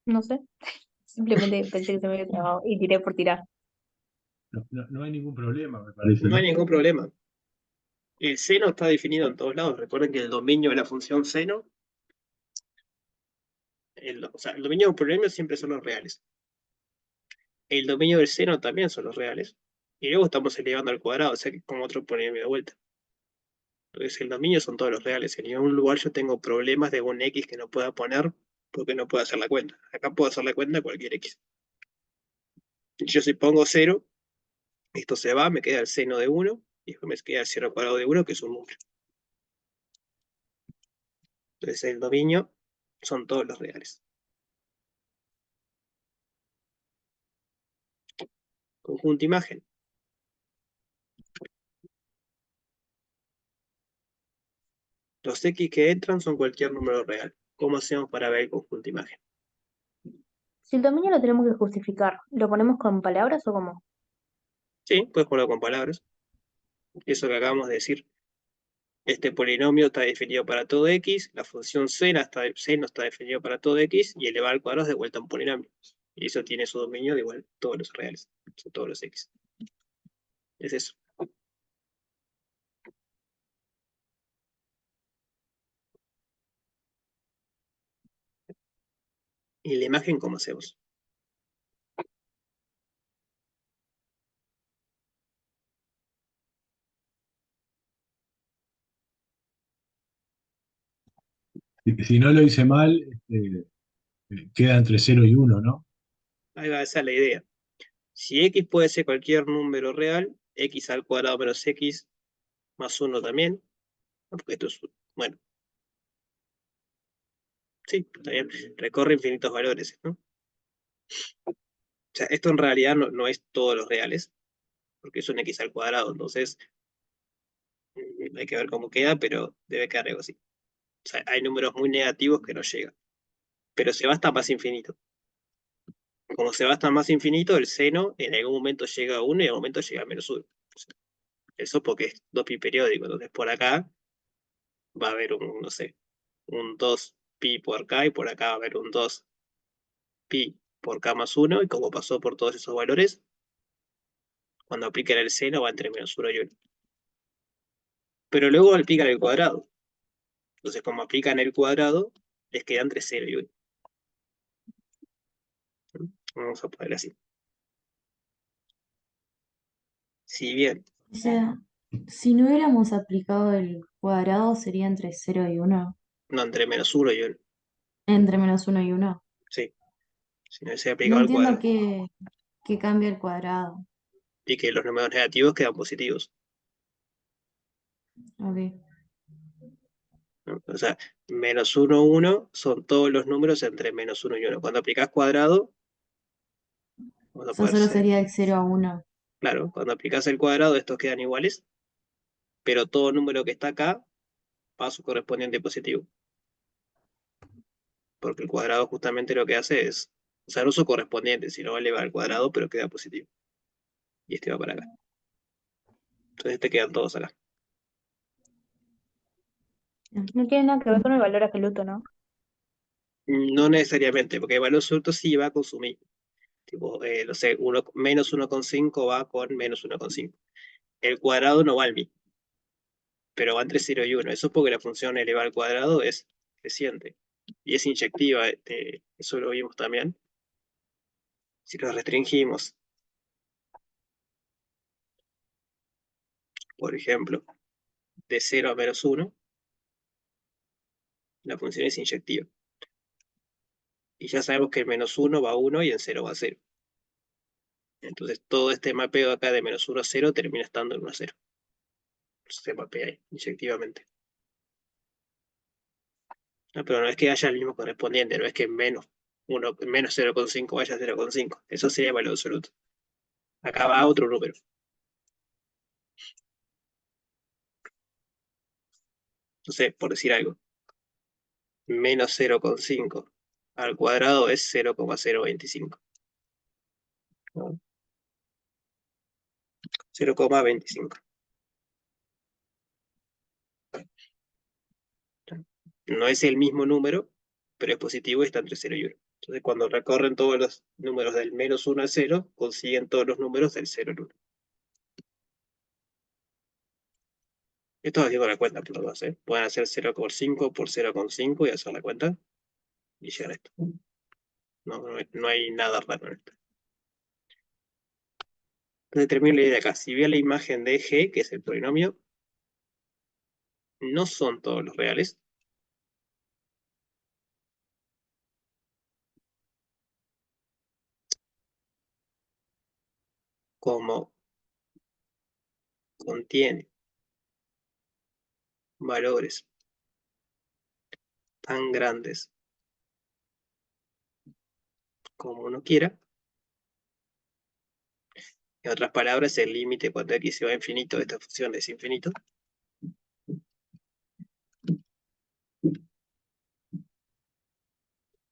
No sé. Simplemente pensé que se me había trabado y tiré por tirar. No hay ningún problema, me parece, No hay ¿no? ningún problema. El seno está definido en todos lados. Recuerden que el dominio de la función seno, o sea, el dominio de un polinomio siempre son los reales. El dominio del seno también son los reales. Y luego estamos elevando al cuadrado, o sea que es como otro polinomio de vuelta. Entonces el dominio son todos los reales. En ningún lugar yo tengo problemas de un x que no pueda poner porque no puedo hacer la cuenta. Acá puedo hacer la cuenta de cualquier x. Yo si pongo 0, esto se va, me queda el seno de 1, y después me queda el seno cuadrado de 1, que es un número. Entonces el dominio son todos los reales. Conjunto imagen. Los x que entran son cualquier número real. ¿Cómo hacemos para ver el conjunto imagen? Si el dominio lo tenemos que justificar, ¿lo ponemos con palabras o cómo? Sí, puedes ponerlo con palabras. Eso que acabamos de decir. Este polinomio está definido para todo x, la función seno está definido para todo x, y elevar al cuadrado es de vuelta a un polinomio. Y eso tiene su dominio de igual todos los reales, son todos los x. Es eso. ¿Y la imagen cómo hacemos? Si no lo hice mal, queda entre 0 y 1, ¿no? Ahí va, esa es la idea. Si x puede ser cualquier número real, x al cuadrado menos x más 1 también, ¿no? Porque esto es, bueno, sí, está bien, recorre infinitos valores, ¿no? O sea, esto en realidad no es todos los reales, porque es un x al cuadrado, entonces hay que ver cómo queda, pero debe quedar algo así. O sea, hay números muy negativos que no llegan, pero se va hasta más infinito. Como se va hasta más infinito, el seno en algún momento llega a 1 y en algún momento llega a menos 1. O sea, eso porque es 2pi periódico, entonces por acá va a haber un, no sé, un 2pi por acá y por acá va a haber un 2pi por k más 1, y como pasó por todos esos valores, cuando apliquen el seno va entre menos 1 y 1. Pero luego aplican el cuadrado. Entonces, como aplican el cuadrado, les queda entre 0 y 1. Vamos a poner así. Si bien, O sea, si no hubiéramos aplicado el cuadrado sería entre 0 y 1. No, entre -1 y 1. Entre -1 y 1. Sí, si no se No aplicaba al entiendo cuadrado. qué cambia el cuadrado. Y que los números negativos quedan positivos, Ok. ¿no? O sea, -1, 1 son todos los números entre -1 y 1. Cuando aplicás cuadrado, vamos O a sea, poder solo ser, sería del 0 a 1. claro, cuando aplicás el cuadrado estos quedan iguales, pero todo número que está acá va a su correspondiente positivo. Porque el cuadrado justamente lo que hace es, o sea, no su correspondiente, sino eleva al cuadrado, pero queda positivo. Y este va para acá. Entonces te quedan todos acá. No tiene nada que ver con el valor absoluto, ¿no? No necesariamente, porque el valor absoluto sí va a consumir. Tipo, no sé, -1,5 va con -1,5. El cuadrado no va al mismo, pero va entre 0 y 1. Eso es porque la función eleva al cuadrado es creciente. Y es inyectiva, eso lo vimos también. Si lo restringimos, por ejemplo, de 0 a -1, la función es inyectiva. Y ya sabemos que el -1 va a 1 y en 0 va a 0. Entonces todo este mapeo acá de -1 a 0 termina estando en 1 a 0. Se mapea ahí, inyectivamente. No, pero no es que haya el mismo correspondiente, no es que menos 0,5 vaya a 0,5. Eso sería valor absoluto. Acá va otro número. No sé, por decir algo. Menos 0,5 al cuadrado es 0,025. ¿No? 0,25. No es el mismo número, pero es positivo y está entre 0 y 1. Entonces, cuando recorren todos los números del -1 al 0, consiguen todos los números del 0 al 1. Esto haciendo la cuenta por los dos, ¿eh? Pueden hacer 0,5 por 0,5 y hacer la cuenta y llegar a esto. No hay nada raro en esto. Entonces termino la idea acá. Si veo la imagen de G, que es el polinomio, no son todos los reales. Como contiene valores tan grandes como uno quiera. En otras palabras, el límite cuando x se va a infinito de esta función es infinito.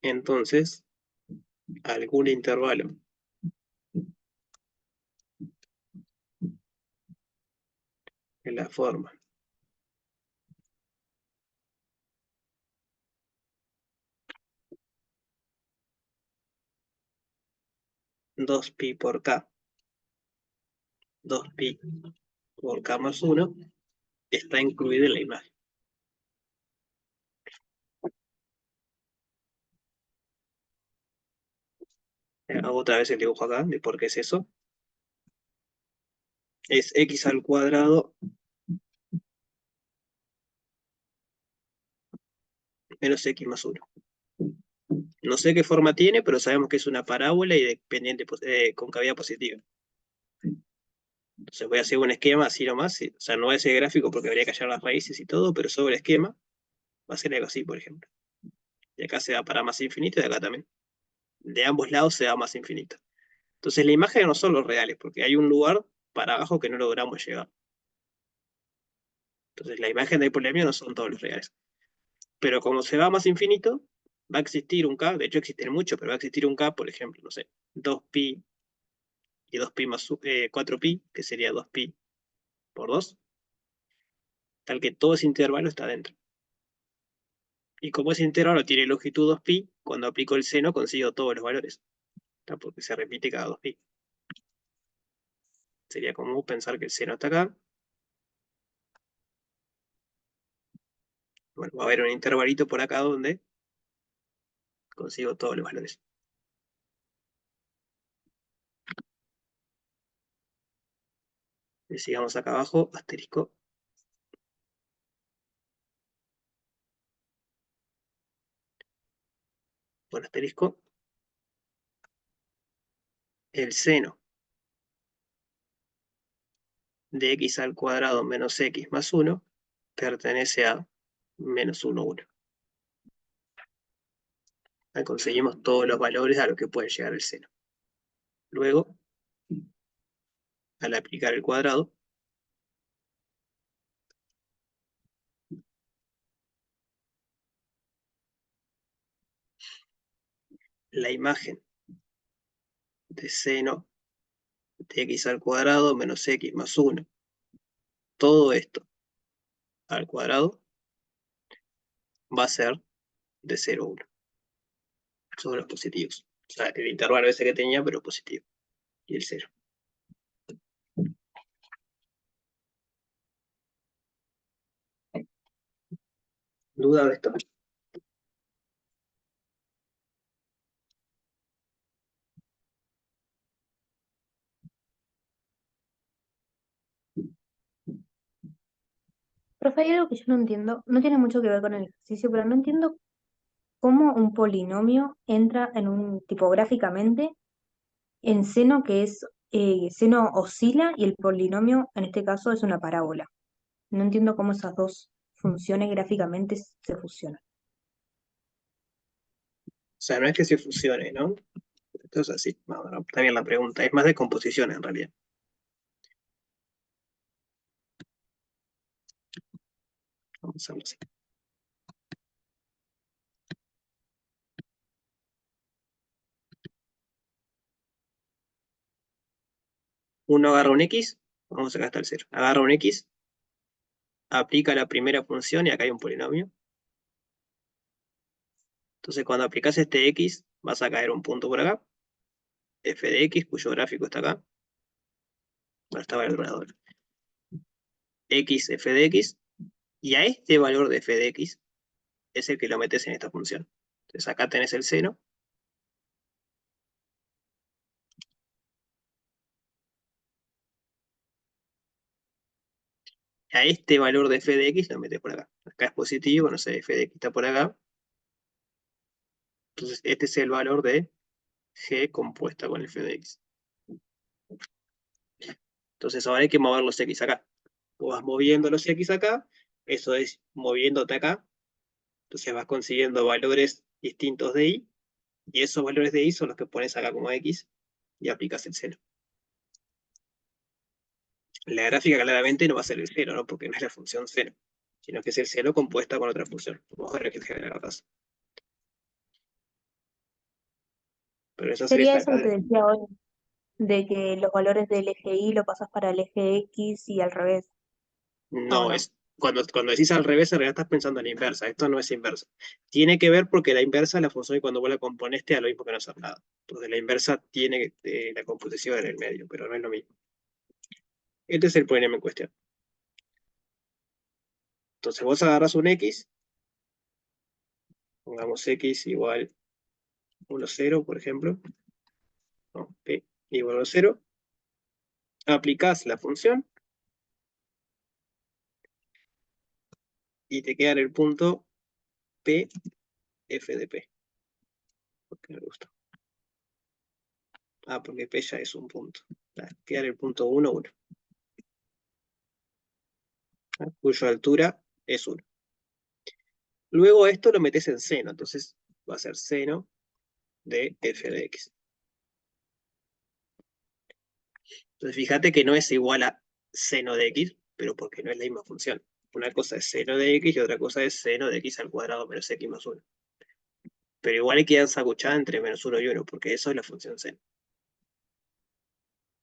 Entonces, algún intervalo en la forma dos pi por k, 2pi por k más 1, está incluido en la imagen. Hago otra vez el dibujo acá de por qué es eso. Es x al cuadrado menos x más 1. No sé qué forma tiene, pero sabemos que es una parábola y de pendiente con cavidad positiva. Entonces voy a hacer un esquema así nomás. O sea, no voy a hacer gráfico porque habría que hallar las raíces y todo, pero sobre el esquema va a ser algo así, por ejemplo. Y acá se va para más infinito y de acá también. De ambos lados se va más infinito. Entonces la imagen no son los reales, porque hay un lugar para abajo que no logramos llegar. Entonces la imagen del polinomio no son todos los reales. Pero como se va más infinito, va a existir un k, de hecho existen muchos, pero va a existir un k, por ejemplo, no sé, 2pi y 2pi más 4pi, que sería 2pi por 2, tal que todo ese intervalo está dentro. Y como ese intervalo tiene longitud 2pi, cuando aplico el seno consigo todos los valores, ¿tá? Porque se repite cada 2pi. Sería como pensar que el seno está acá. Bueno, va a haber un intervalito por acá donde consigo todos los valores. Y sigamos acá abajo, asterisco. con asterisco, el seno de x al cuadrado menos x más 1 pertenece a menos 1, 1. Ahí conseguimos todos los valores a los que puede llegar el seno. Luego, al aplicar el cuadrado, la imagen de seno de x al cuadrado menos x más 1, todo esto al cuadrado va a ser de 0, 1. Son los positivos. O sea, el intervalo ese que tenía, pero positivo. Y el 0. ¿Duda de esto? Profe, hay algo que yo no entiendo, no tiene mucho que ver con el ejercicio, pero no entiendo cómo un polinomio entra en un tipográficamente en seno que es, seno oscila y el polinomio en este caso es una parábola. No entiendo cómo esas dos funciones gráficamente se fusionan. O sea, no es que se fusione, ¿no? Esto es así. No, está bien la pregunta. Es más de composición en realidad. Vamos a hacerlo así. Uno agarra un X, vamos a sacar hasta el 0. Agarra un X, aplica la primera función y acá hay un polinomio. Entonces cuando aplicas este X, vas a caer un punto por acá, f de X, cuyo gráfico está acá. Bueno, estaba el operador. X, f de X, y a este valor de f de X es el que lo metes en esta función. Entonces acá tenés el seno. A este valor de f de X lo metes por acá. Acá es positivo, no sé, f de X está por acá. Entonces este es el valor de G compuesta con f de X. Entonces ahora hay que mover los X acá. Vos vas moviendo los X acá, eso es moviéndote acá. Entonces vas consiguiendo valores distintos de Y, y esos valores de Y son los que pones acá como X y aplicas el seno. La gráfica claramente no va a ser el cero, ¿no? Porque no es la función seno, sino que es el seno compuesta con otra función. Vamos a ver qué genera la tasa. Pero eso Sería sería eso acá. que te decía hoy, de que los valores del eje Y lo pasas para el eje X y al revés, ¿o No, no? es cuando decís al revés, en realidad estás pensando en la inversa. Esto no es inversa. Tiene que ver porque la inversa es la función y cuando vos la componés te da lo mismo que no hacer nada. Entonces la inversa tiene la composición en el medio, pero no es lo mismo. Este es el polinomio en cuestión. Entonces vos agarras un X, pongamos X igual 1, 0, por ejemplo. No, P igual a 0. Aplicás la función y te queda en el punto P, F de P. Porque me gusta. Ah, porque P ya es un punto. Queda en el punto 1, 1. Cuya altura es 1. Luego esto lo metes en seno, entonces va a ser seno de f de x. Entonces fíjate que no es igual a seno de x, pero porque no es la misma función. Una cosa es seno de x y otra cosa es seno de x al cuadrado menos x más 1. Pero igual quedan sacuchadas entre menos 1 y 1, porque eso es la función seno.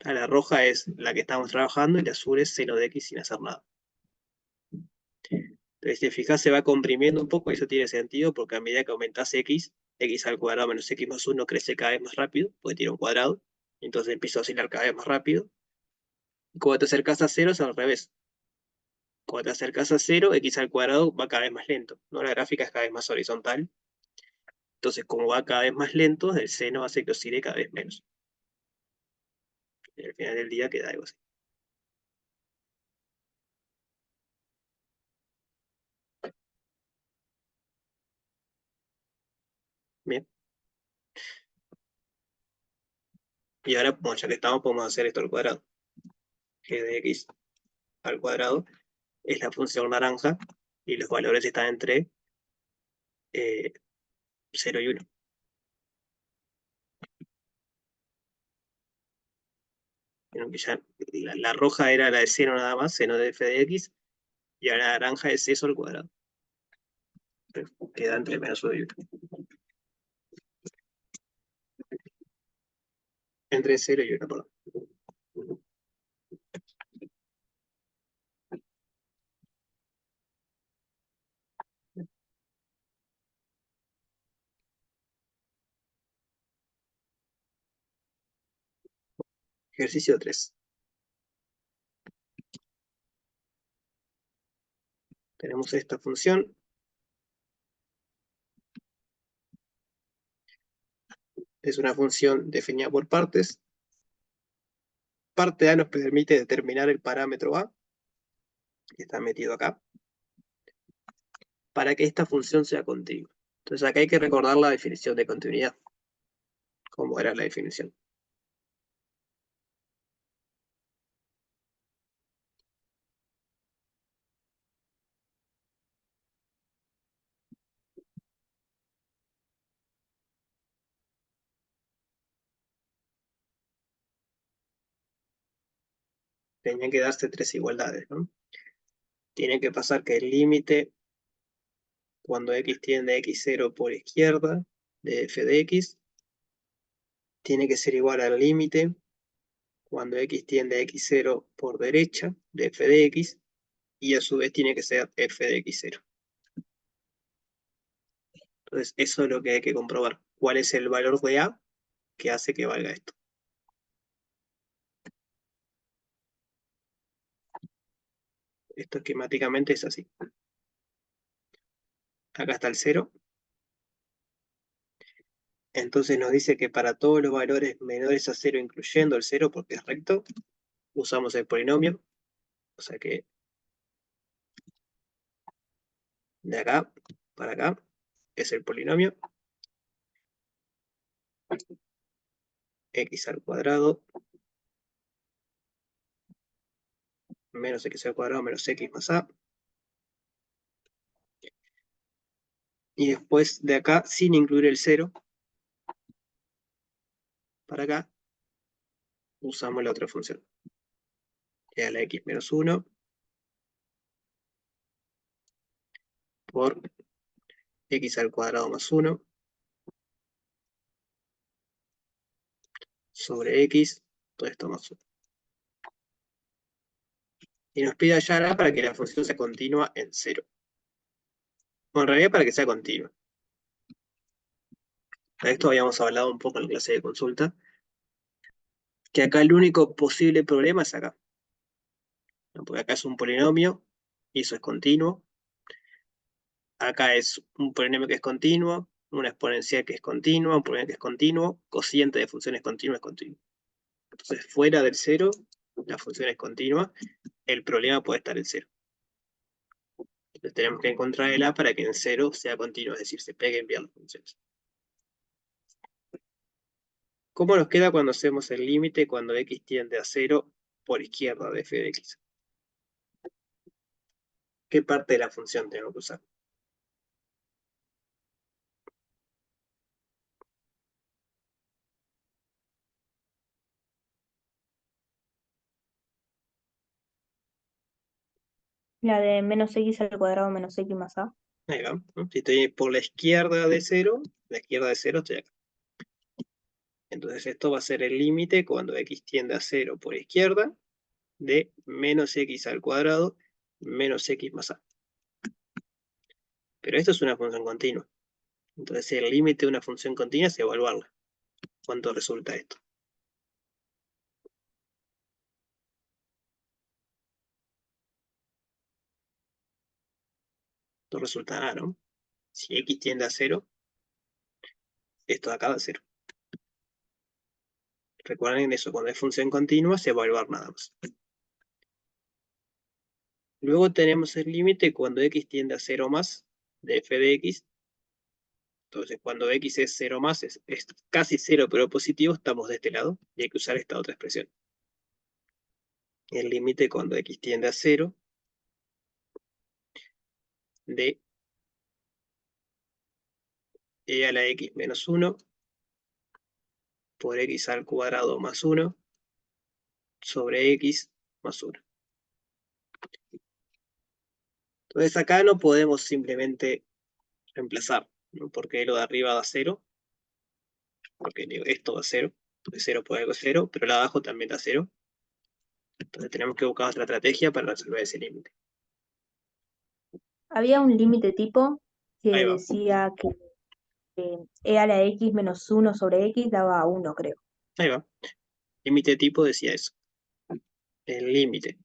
La roja es la que estamos trabajando y la azul es seno de x sin hacer nada. Entonces, si te fijas, se va comprimiendo un poco y eso tiene sentido porque a medida que aumentas x, x al cuadrado menos x más 1 crece cada vez más rápido, porque tiene un cuadrado, entonces empieza a oscilar cada vez más rápido. Y cuando te acercas a 0 es al revés. Cuando te acercas a 0, x al cuadrado va cada vez más lento, ¿no? La gráfica es cada vez más horizontal. Entonces, como va cada vez más lento, el seno hace que oscile cada vez menos. Y al final del día queda algo así. Bien. Y ahora, bueno, ya que estamos, podemos hacer esto al cuadrado. G de x al cuadrado es la función naranja y los valores están entre 0 y 1. Vieron que ya la roja era la de 0 nada más, seno de f de x, y ahora la naranja es eso al cuadrado. Queda entre menos 1 y 1. Entre 0 y 1, perdón. Ejercicio 3. Tenemos esta función. Es una función definida por partes. Parte A nos permite determinar el parámetro A, que está metido acá, para que esta función sea continua. Entonces acá hay que recordar la definición de continuidad. ¿Cómo era la definición? Tenían que darse tres igualdades, ¿no? Tiene que pasar que el límite cuando x tiende a x0 por izquierda de f de x tiene que ser igual al límite cuando x tiende a x0 por derecha de f de x, y a su vez tiene que ser f de x0. Entonces eso es lo que hay que comprobar. ¿Cuál es el valor de a que hace que valga esto? Esto esquemáticamente es así. Acá está el 0. Entonces nos dice que para todos los valores menores a 0, incluyendo el 0, porque es recto, usamos el polinomio. O sea que de acá para acá es el polinomio. X al cuadrado menos x al cuadrado menos x más a. Y después de acá, sin incluir el 0, para acá, usamos la otra función. Queda la x menos 1 por x al cuadrado más 1 sobre x, todo esto más 1. Y nos pide hallar a para que la función sea continua en 0. Bueno, en realidad para que sea continua. De esto habíamos hablado un poco en la clase de consulta, que acá el único posible problema es acá. ¿No? Porque acá es un polinomio, y eso es continuo. Acá es un polinomio que es continuo, una exponencial que es continua, un polinomio que es continuo, cociente de funciones continuas es continuo. Entonces, fuera del 0, la función es continua, el problema puede estar en 0. Entonces tenemos que encontrar el a para que en 0 sea continuo, es decir, se peguen bien las funciones. ¿Cómo nos queda cuando hacemos el límite cuando x tiende a 0 por izquierda de f de x? ¿Qué parte de la función tengo que usar? La de menos x al cuadrado menos x más a. Ahí va, ¿no? Si estoy por la izquierda de 0, la izquierda de 0 estoy acá. Entonces esto va a ser el límite cuando x tiende a 0 por izquierda de menos x al cuadrado menos x más a. Pero esto es una función continua. Entonces el límite de una función continua es evaluarla. ¿Cuánto resulta esto? Esto resulta nada, ¿no? Si x tiende a 0, esto de acá va a 0. Recuerden eso, cuando es función continua se va a evaluar nada más. Luego tenemos el límite cuando x tiende a 0 más de f de x Entonces, cuando x es 0 más, es casi 0 pero positivo, estamos de este lado y hay que usar esta otra expresión. El límite cuando x tiende a 0 de e a la x menos 1 por x al cuadrado más 1 sobre x más 1. Entonces acá no podemos simplemente reemplazar, ¿no? Porque lo de arriba da 0, porque esto da 0, entonces 0 por algo es 0, pero lo de abajo también da 0. Entonces tenemos que buscar otra estrategia para resolver ese límite. Había un límite tipo Ahí que va, decía que e a la x menos 1 sobre x daba 1, creo. ahí va. Límite tipo decía eso. El límite,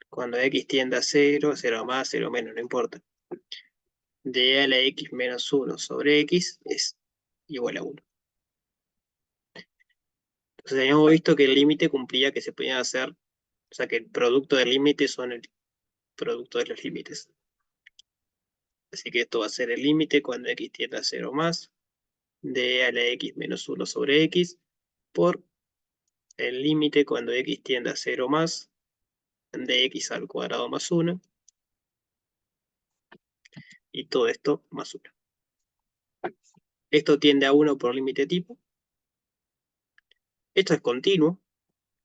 cuando x tiende a 0, 0 más, 0 menos, no importa, de e a la x menos 1 sobre x es igual a 1. Entonces habíamos visto que el límite cumplía que se podían hacer, o sea que el producto del límite son el producto de los límites. Así que esto va a ser el límite cuando x tiende a 0 más, de e a la x menos 1 sobre x, por el límite cuando x tiende a 0 más, de x al cuadrado más 1, y todo esto más 1. Esto tiende a 1 por límite tipo. Esto es continuo.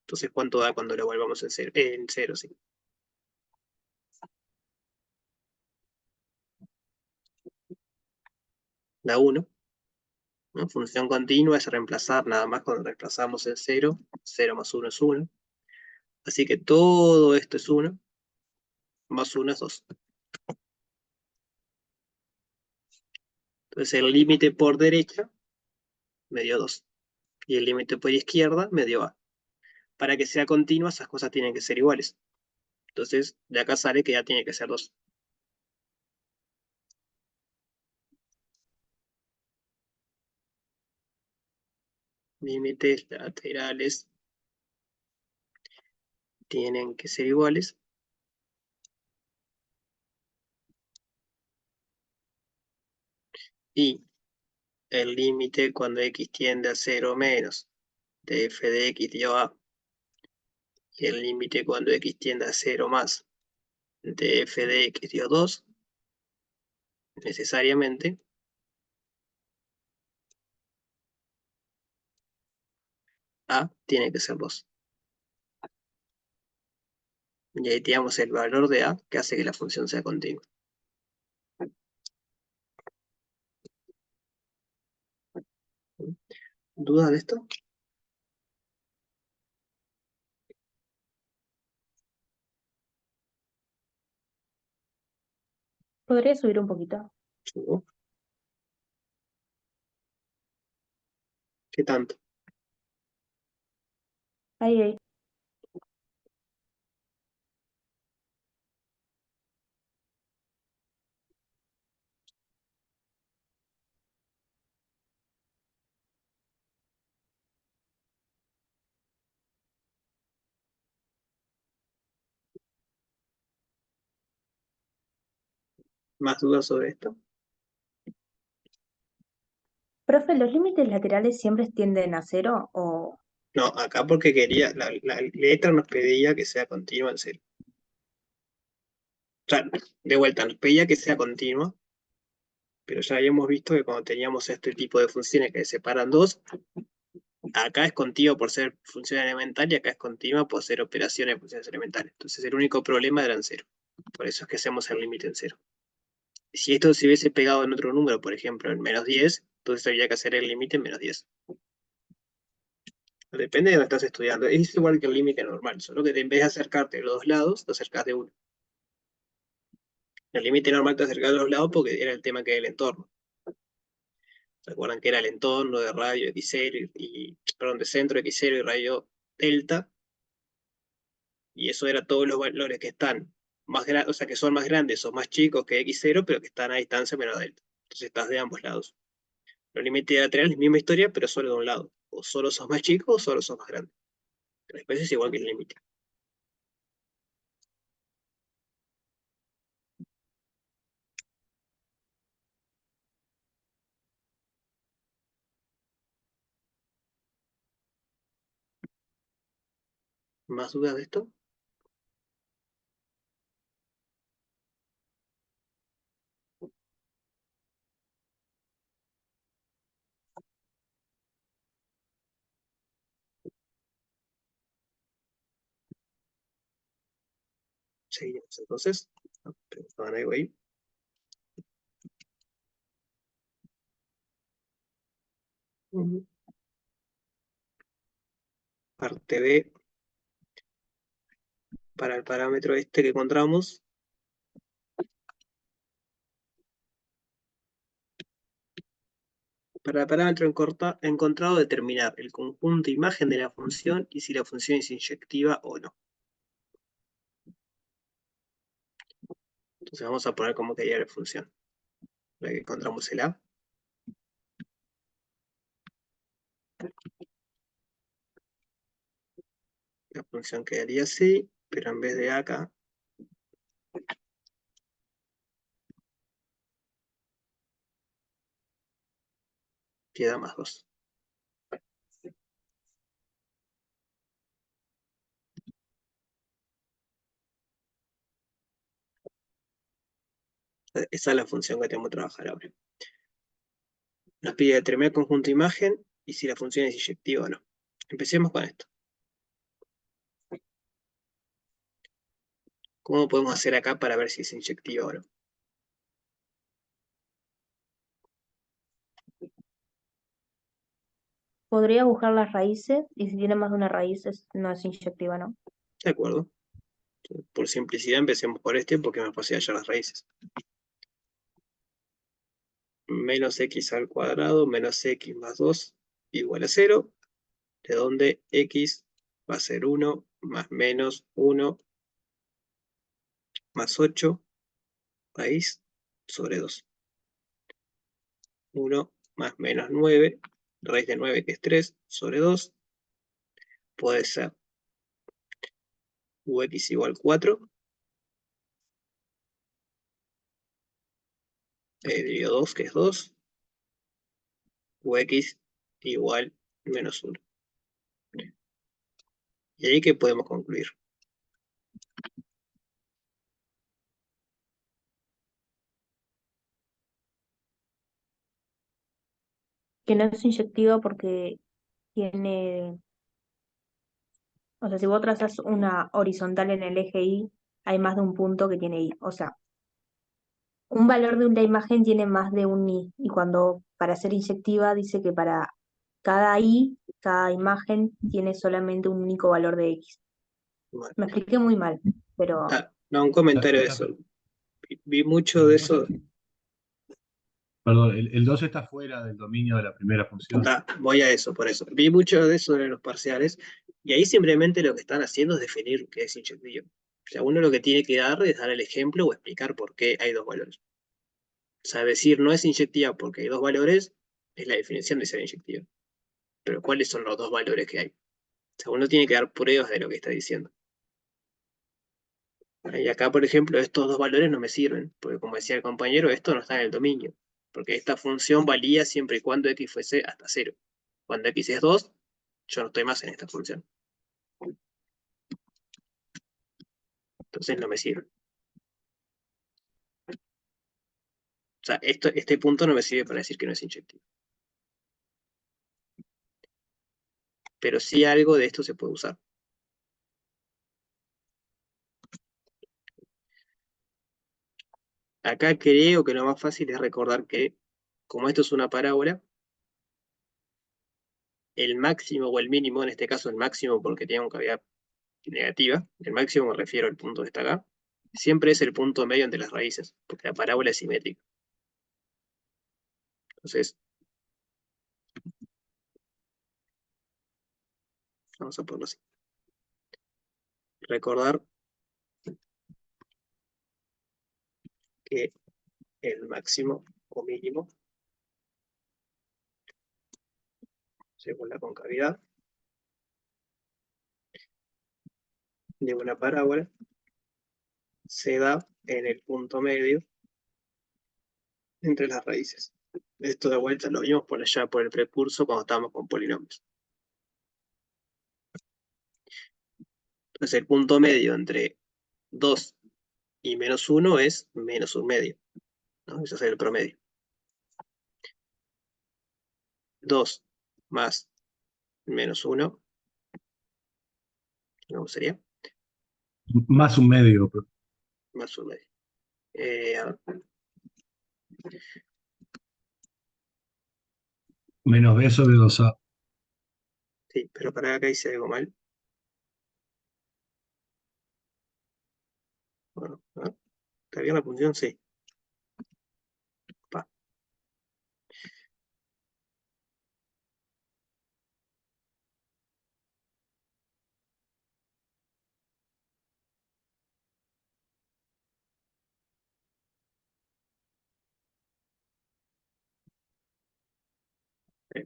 Entonces, ¿cuánto da cuando lo volvamos en 0? Sí. Da 1. ¿No? Función continua es reemplazar nada más cuando reemplazamos en 0. 0 más 1 es 1. Así que todo esto es 1. Más 1 es 2. Entonces el límite por derecha me dio 2. Y el límite por izquierda me dio a. Para que sea continua, esas cosas tienen que ser iguales. Entonces, de acá sale que ya tiene que ser 2. Límites laterales tienen que ser iguales. Y el límite cuando x tiende a 0 menos de f de x dio a. Y el límite cuando x tiende a 0 más de f de x dio 2. Necesariamente a tiene que ser 2. Y ahí tenemos el valor de a que hace que la función sea continua. ¿Dudas de esto? ¿Podría subir un poquito? ¿No? ¿Qué tanto? Ahí, ahí. ¿Más dudas sobre esto? Profe, ¿los límites laterales siempre tienden a 0 o No, acá porque quería, la letra nos pedía que sea continua en 0. O sea, de vuelta, nos pedía que sea continua, pero ya habíamos visto que cuando teníamos este tipo de funciones que se separan dos, acá es continua por ser función elemental y acá es continua por ser operaciones de funciones elementales. Entonces el único problema era en 0. Por eso es que hacemos el límite en 0. Si esto se hubiese pegado en otro número, por ejemplo, en -10, entonces habría que hacer el límite en -10. Depende de donde estás estudiando. Es igual que el límite normal, solo que en vez de acercarte a los dos lados, te acercas de uno. El límite normal te acercas a los lados porque era el tema que era el entorno. ¿Se acuerdan que era el entorno de radio x0 perdón, de centro x0 y radio delta? Y eso era todos los valores que están más grandes, o sea, que son más grandes o más chicos que x0, pero que están a distancia menor a delta. Entonces estás de ambos lados. Los límites laterales, misma historia, pero solo de un lado. O solo sos más chico o solo sos más grande. Pero después es igual que el límite. ¿Más dudas de esto? Seguimos entonces. Preguntaban algo ahí. Parte B. Para el parámetro este que encontramos. Para el parámetro encontrado, determinar el conjunto imagen de la función y si la función es inyectiva o no. Entonces vamos a poner como quería la función. La que encontramos el A. La función quedaría así, pero en vez de acá, queda más 2. Esa es la función que tenemos que trabajar ahora. Nos pide determinar el conjunto imagen y si la función es inyectiva o no. Empecemos con esto. ¿Cómo podemos hacer acá para ver si es inyectiva o no? Podría buscar las raíces y si tiene más de una raíz no es inyectiva, ¿no? De acuerdo. Por simplicidad empecemos por este porque me pasé hallar las raíces. Menos x al cuadrado menos x más 2 igual a 0, de donde x va a ser 1 más menos 1 más 8 raíz sobre 2. 1 más menos 9, raíz de 9 que es 3 sobre 2, puede ser ux igual 4, dividido 2 que es 2, ux igual menos 1. Y ahí que podemos concluir. Que no es inyectiva porque tiene, o sea, si vos trazas una horizontal en el eje Y, hay más de un punto que tiene Y. O sea, un valor de una imagen tiene más de un Y. Y cuando para ser inyectiva dice que para cada Y, cada imagen tiene solamente un único valor de X. Bueno, Me expliqué muy mal, pero no, un Está, comentario de está- eso. Vi mucho el de 2 eso. perdón, el 2 está fuera del dominio de la primera función. Voy a eso, por eso. Vi mucho de eso en los parciales, y ahí simplemente lo que están haciendo es definir qué es inyectivo. O sea, uno lo que tiene que dar es dar el ejemplo o explicar por qué hay dos valores. O sea, decir no es inyectiva porque hay dos valores es la definición de ser inyectiva. Pero ¿cuáles son los dos valores que hay? O sea, uno tiene que dar pruebas de lo que está diciendo. Y acá, por ejemplo, estos dos valores no me sirven, porque como decía el compañero, esto no está en el dominio, porque esta función valía siempre y cuando x fuese hasta 0. Cuando x es 2, yo no estoy más en esta función. Entonces no me sirve. O sea, este punto no me sirve para decir que no es inyectivo. Pero sí algo de esto se puede usar. Acá creo que lo más fácil es recordar que, como esto es una parábola, el máximo o el mínimo, en este caso el máximo porque tiene una cavidad negativa, el máximo me refiero al punto que está acá, siempre es el punto medio entre las raíces, porque la parábola es simétrica. Entonces, vamos a ponerlo así. Recordar que el máximo o mínimo, según la concavidad de una parábola, se da en el punto medio entre las raíces. Esto de vuelta lo vimos por allá por el precurso cuando estábamos con polinomios. Entonces el punto medio entre 2 y -1 es -1/2, ¿no? Ese es el promedio. 2 más -1, ¿cómo sería? Más un medio, Más 1/2. A ver, menos B sobre 2A. sí, pero para acá hice algo mal. Bueno, a ver, ¿está bien la función? Sí. Pa, eh,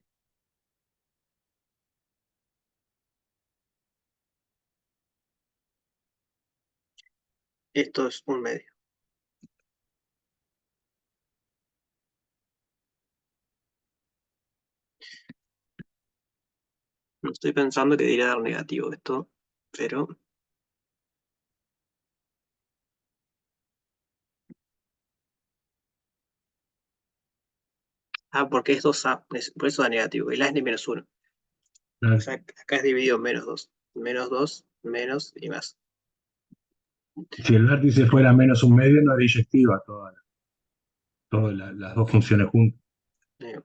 Esto es un medio. No estoy pensando que debería dar negativo esto, pero... Ah, porque es 2A, por eso da negativo. El A es de -1. O Claro. sea, acá es dividido en -2. -2, menos y más. Si el vértice fuera menos un medio, no era inyectiva todas las dos funciones juntas. Eh,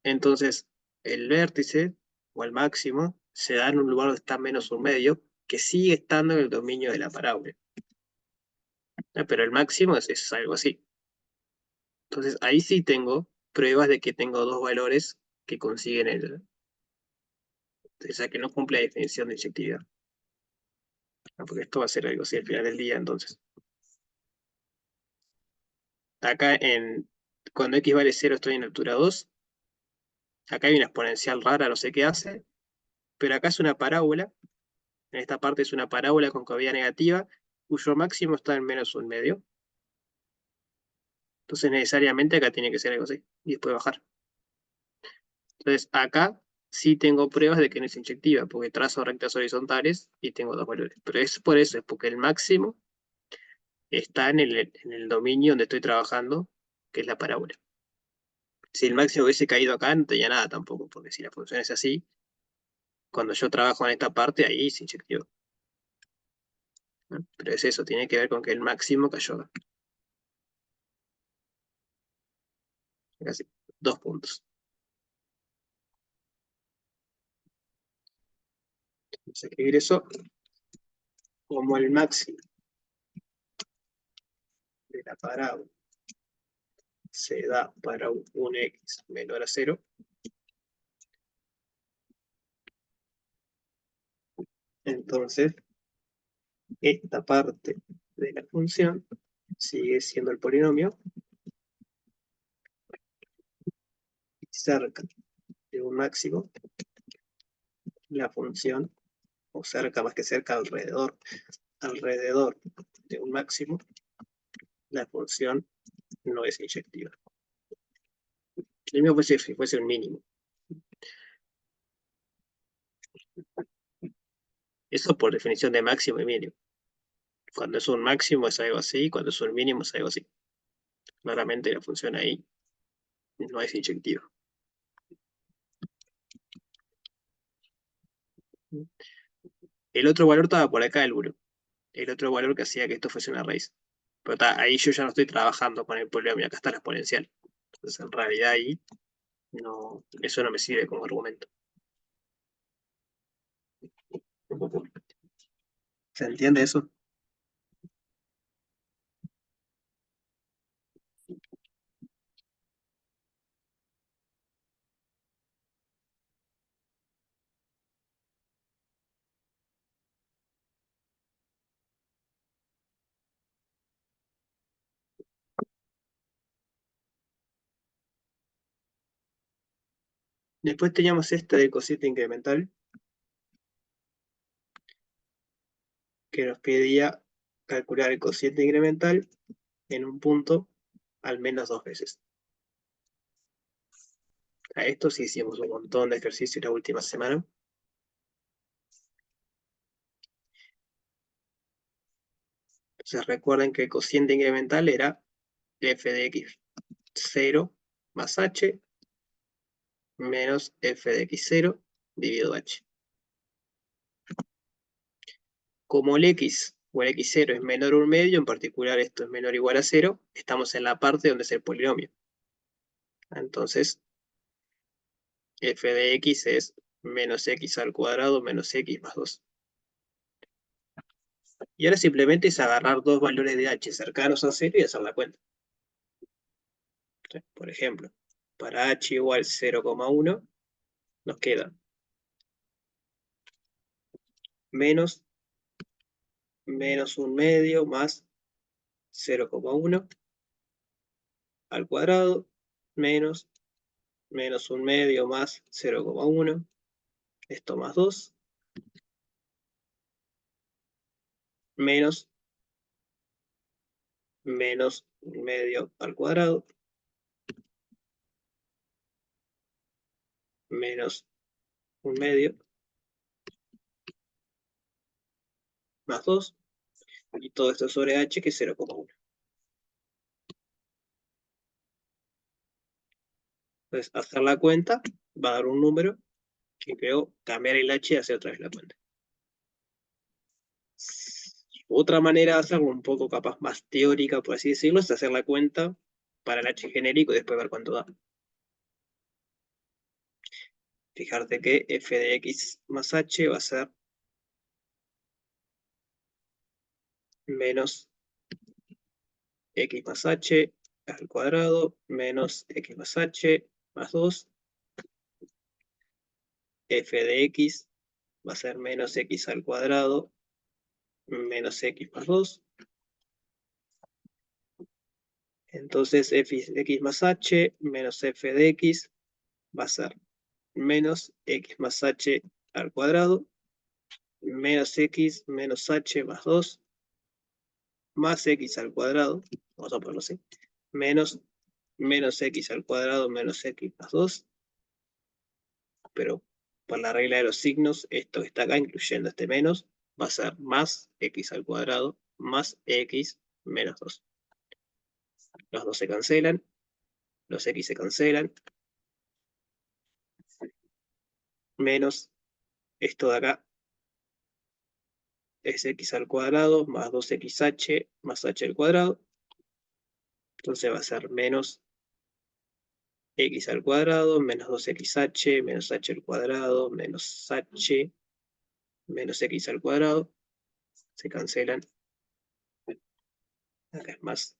Entonces, el vértice o el máximo se da en un lugar donde está -1/2, que sigue estando en el dominio de la parábola. Pero el máximo es algo así. Entonces, ahí sí tengo pruebas de que tengo dos valores que consiguen o sea, que no cumple la definición de inyectividad. Porque esto va a ser algo así al final del día, entonces. Acá cuando x vale 0 estoy en altura 2. Acá hay una exponencial rara, no sé qué hace. Pero acá es una parábola. En esta parte es una parábola con cavidad negativa, cuyo máximo está en -1/2. Entonces necesariamente acá tiene que ser algo así. Y después bajar. Entonces acá sí tengo pruebas de que no es inyectiva, porque trazo rectas horizontales y tengo dos valores. Pero es por eso, es porque el máximo está en el dominio donde estoy trabajando, que es la parábola. Si el máximo hubiese caído acá, no tenía nada tampoco, porque si la función es así, cuando yo trabajo en esta parte, ahí es inyectivo, ¿no? Pero es eso, tiene que ver con que el máximo cayó acá. Casi 2 puntos. Vamos a escribir eso como el máximo de la parábola se da para un x menor a 0. Entonces, esta parte de la función sigue siendo el polinomio y cerca de un máximo, la función, o cerca más que cerca, alrededor de un máximo, la función no es inyectiva. El mío fuese un mínimo. Eso por definición de máximo y mínimo. Cuando es un máximo es algo así, cuando es un mínimo es algo así. Claramente la función ahí no es inyectiva. El otro valor estaba por acá, el otro valor que hacía que esto fuese una raíz. Pero ahí yo ya no estoy trabajando con el polinomio, acá está la exponencial. Entonces en realidad ahí no, eso no me sirve como argumento. ¿Se entiende eso? Después teníamos esta del cociente incremental, que nos pedía calcular el cociente incremental en un punto al menos 2 veces. A esto sí hicimos un montón de ejercicios la última semana. Entonces recuerden que el cociente incremental era f de x 0 más h menos f de x0 dividido h. Como el x o el x0 es menor a un medio, en particular esto es menor o igual a 0, estamos en la parte donde es el polinomio. Entonces, f de x es menos x al cuadrado menos x más 2. Y ahora simplemente es agarrar dos valores de h cercanos a 0 y hacer la cuenta. Por ejemplo, para h igual 0,1 nos queda menos un medio más 0,1 al cuadrado menos un medio más 0,1, esto más 2, menos un medio al cuadrado menos un medio más 2, y todo esto sobre h, que es 0,1. Entonces, hacer la cuenta va a dar un número que creo cambiar el h y hacer otra vez la cuenta. Otra manera de hacerlo, un poco capaz más teórica, por así decirlo, es hacer la cuenta para el h genérico y después ver cuánto da. Fijarte que f de x más h va a ser menos x más h al cuadrado menos x más h más 2. F de x va a ser menos x al cuadrado menos x más 2. Entonces f de x más h menos f de x va a ser menos x más h al cuadrado menos x menos h más 2 más x al cuadrado, vamos a ponerlo así, menos x al cuadrado menos x más 2, pero por la regla de los signos, esto que está acá, incluyendo este menos, va a ser más x al cuadrado más x menos 2. Los dos se cancelan, los x se cancelan, menos esto de acá es x al cuadrado más 2xh más h al cuadrado. Entonces va a ser menos x al cuadrado menos 2xh menos h al cuadrado menos h menos x al cuadrado. Se cancelan. Acá es más.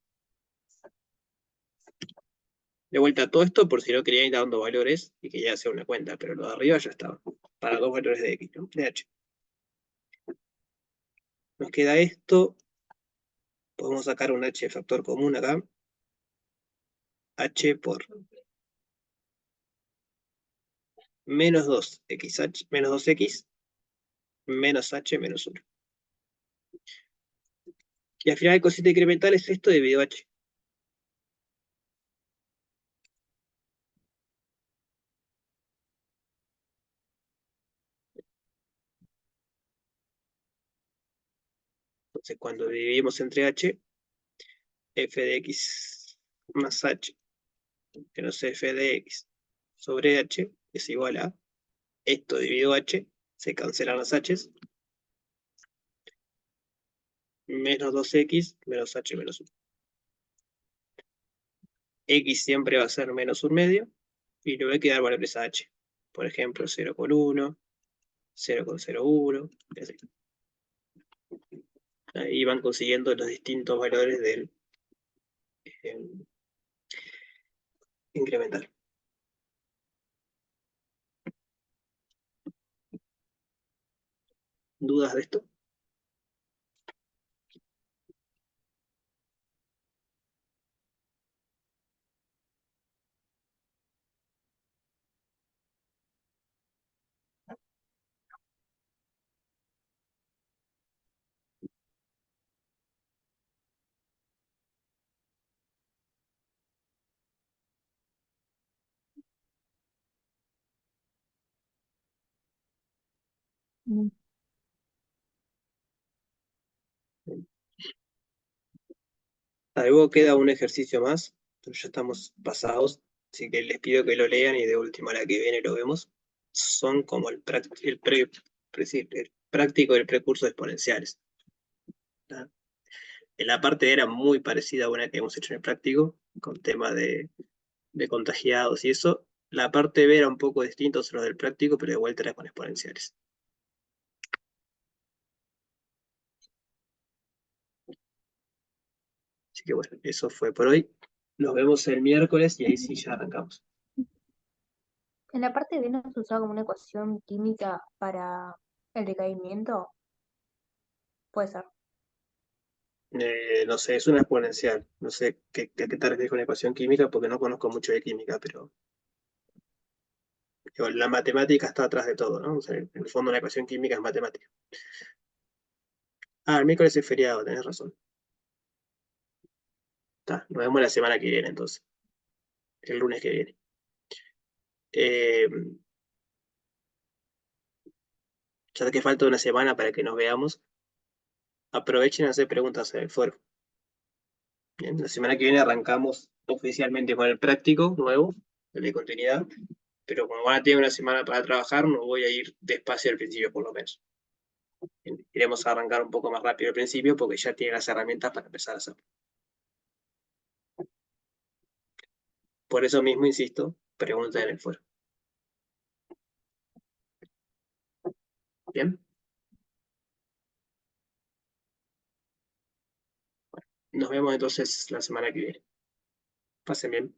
De vuelta todo esto por si no quería ir dando valores y que ya sea una cuenta, pero lo de arriba ya estaba. Para dos valores de x, ¿no? De h. Nos queda esto. Podemos sacar un h factor común acá. H por menos 2xh menos 2x menos h menos 1. Y al final el cociente incremental es esto dividido h. Entonces cuando dividimos entre h, f de x más h menos f de x sobre h es igual a esto dividido h, se cancelan las h's, menos 2x menos h menos 1. X siempre va a ser menos un medio, y le voy a quedar valores a h. Por ejemplo, 0,1, 0,01, y así. Ahí van consiguiendo los distintos valores del eh, incremental. ¿Dudas de esto? Mm. Luego queda un ejercicio más, pero ya estamos pasados, así que les pido que lo lean y de última la que viene lo vemos. Son como el práctico y el precurso de exponenciales. ¿Tá? En la parte era muy parecida a una que hemos hecho en el práctico, con tema de contagiados y eso. La parte B era un poco distinto a lo del práctico, pero de vuelta era con exponenciales. Así que bueno, eso fue por hoy. Nos vemos el miércoles y ahí sí ya arrancamos. En la parte B no se usaba como una ecuación química para el decaimiento, puede ser. No sé, es una exponencial. No sé a qué te refieres con ecuación química porque no conozco mucho de química, pero digo, la matemática está atrás de todo, ¿no? O sea, en el fondo una ecuación química es matemática. Ah, el miércoles es feriado, tenés razón. Está, nos vemos la semana que viene entonces, el lunes que viene. Eh, ya que falta una semana para que nos veamos, aprovechen a hacer preguntas en el foro. Bien, la semana que viene arrancamos oficialmente con el práctico nuevo, el de continuidad, pero como van a tener una semana para trabajar, no voy a ir despacio al principio por lo menos. Iremos a arrancar un poco más rápido al principio porque ya tienen las herramientas para empezar a hacerlo. Por eso mismo, insisto, pregunta en el foro. Bien, nos vemos entonces la semana que viene. Pasen bien.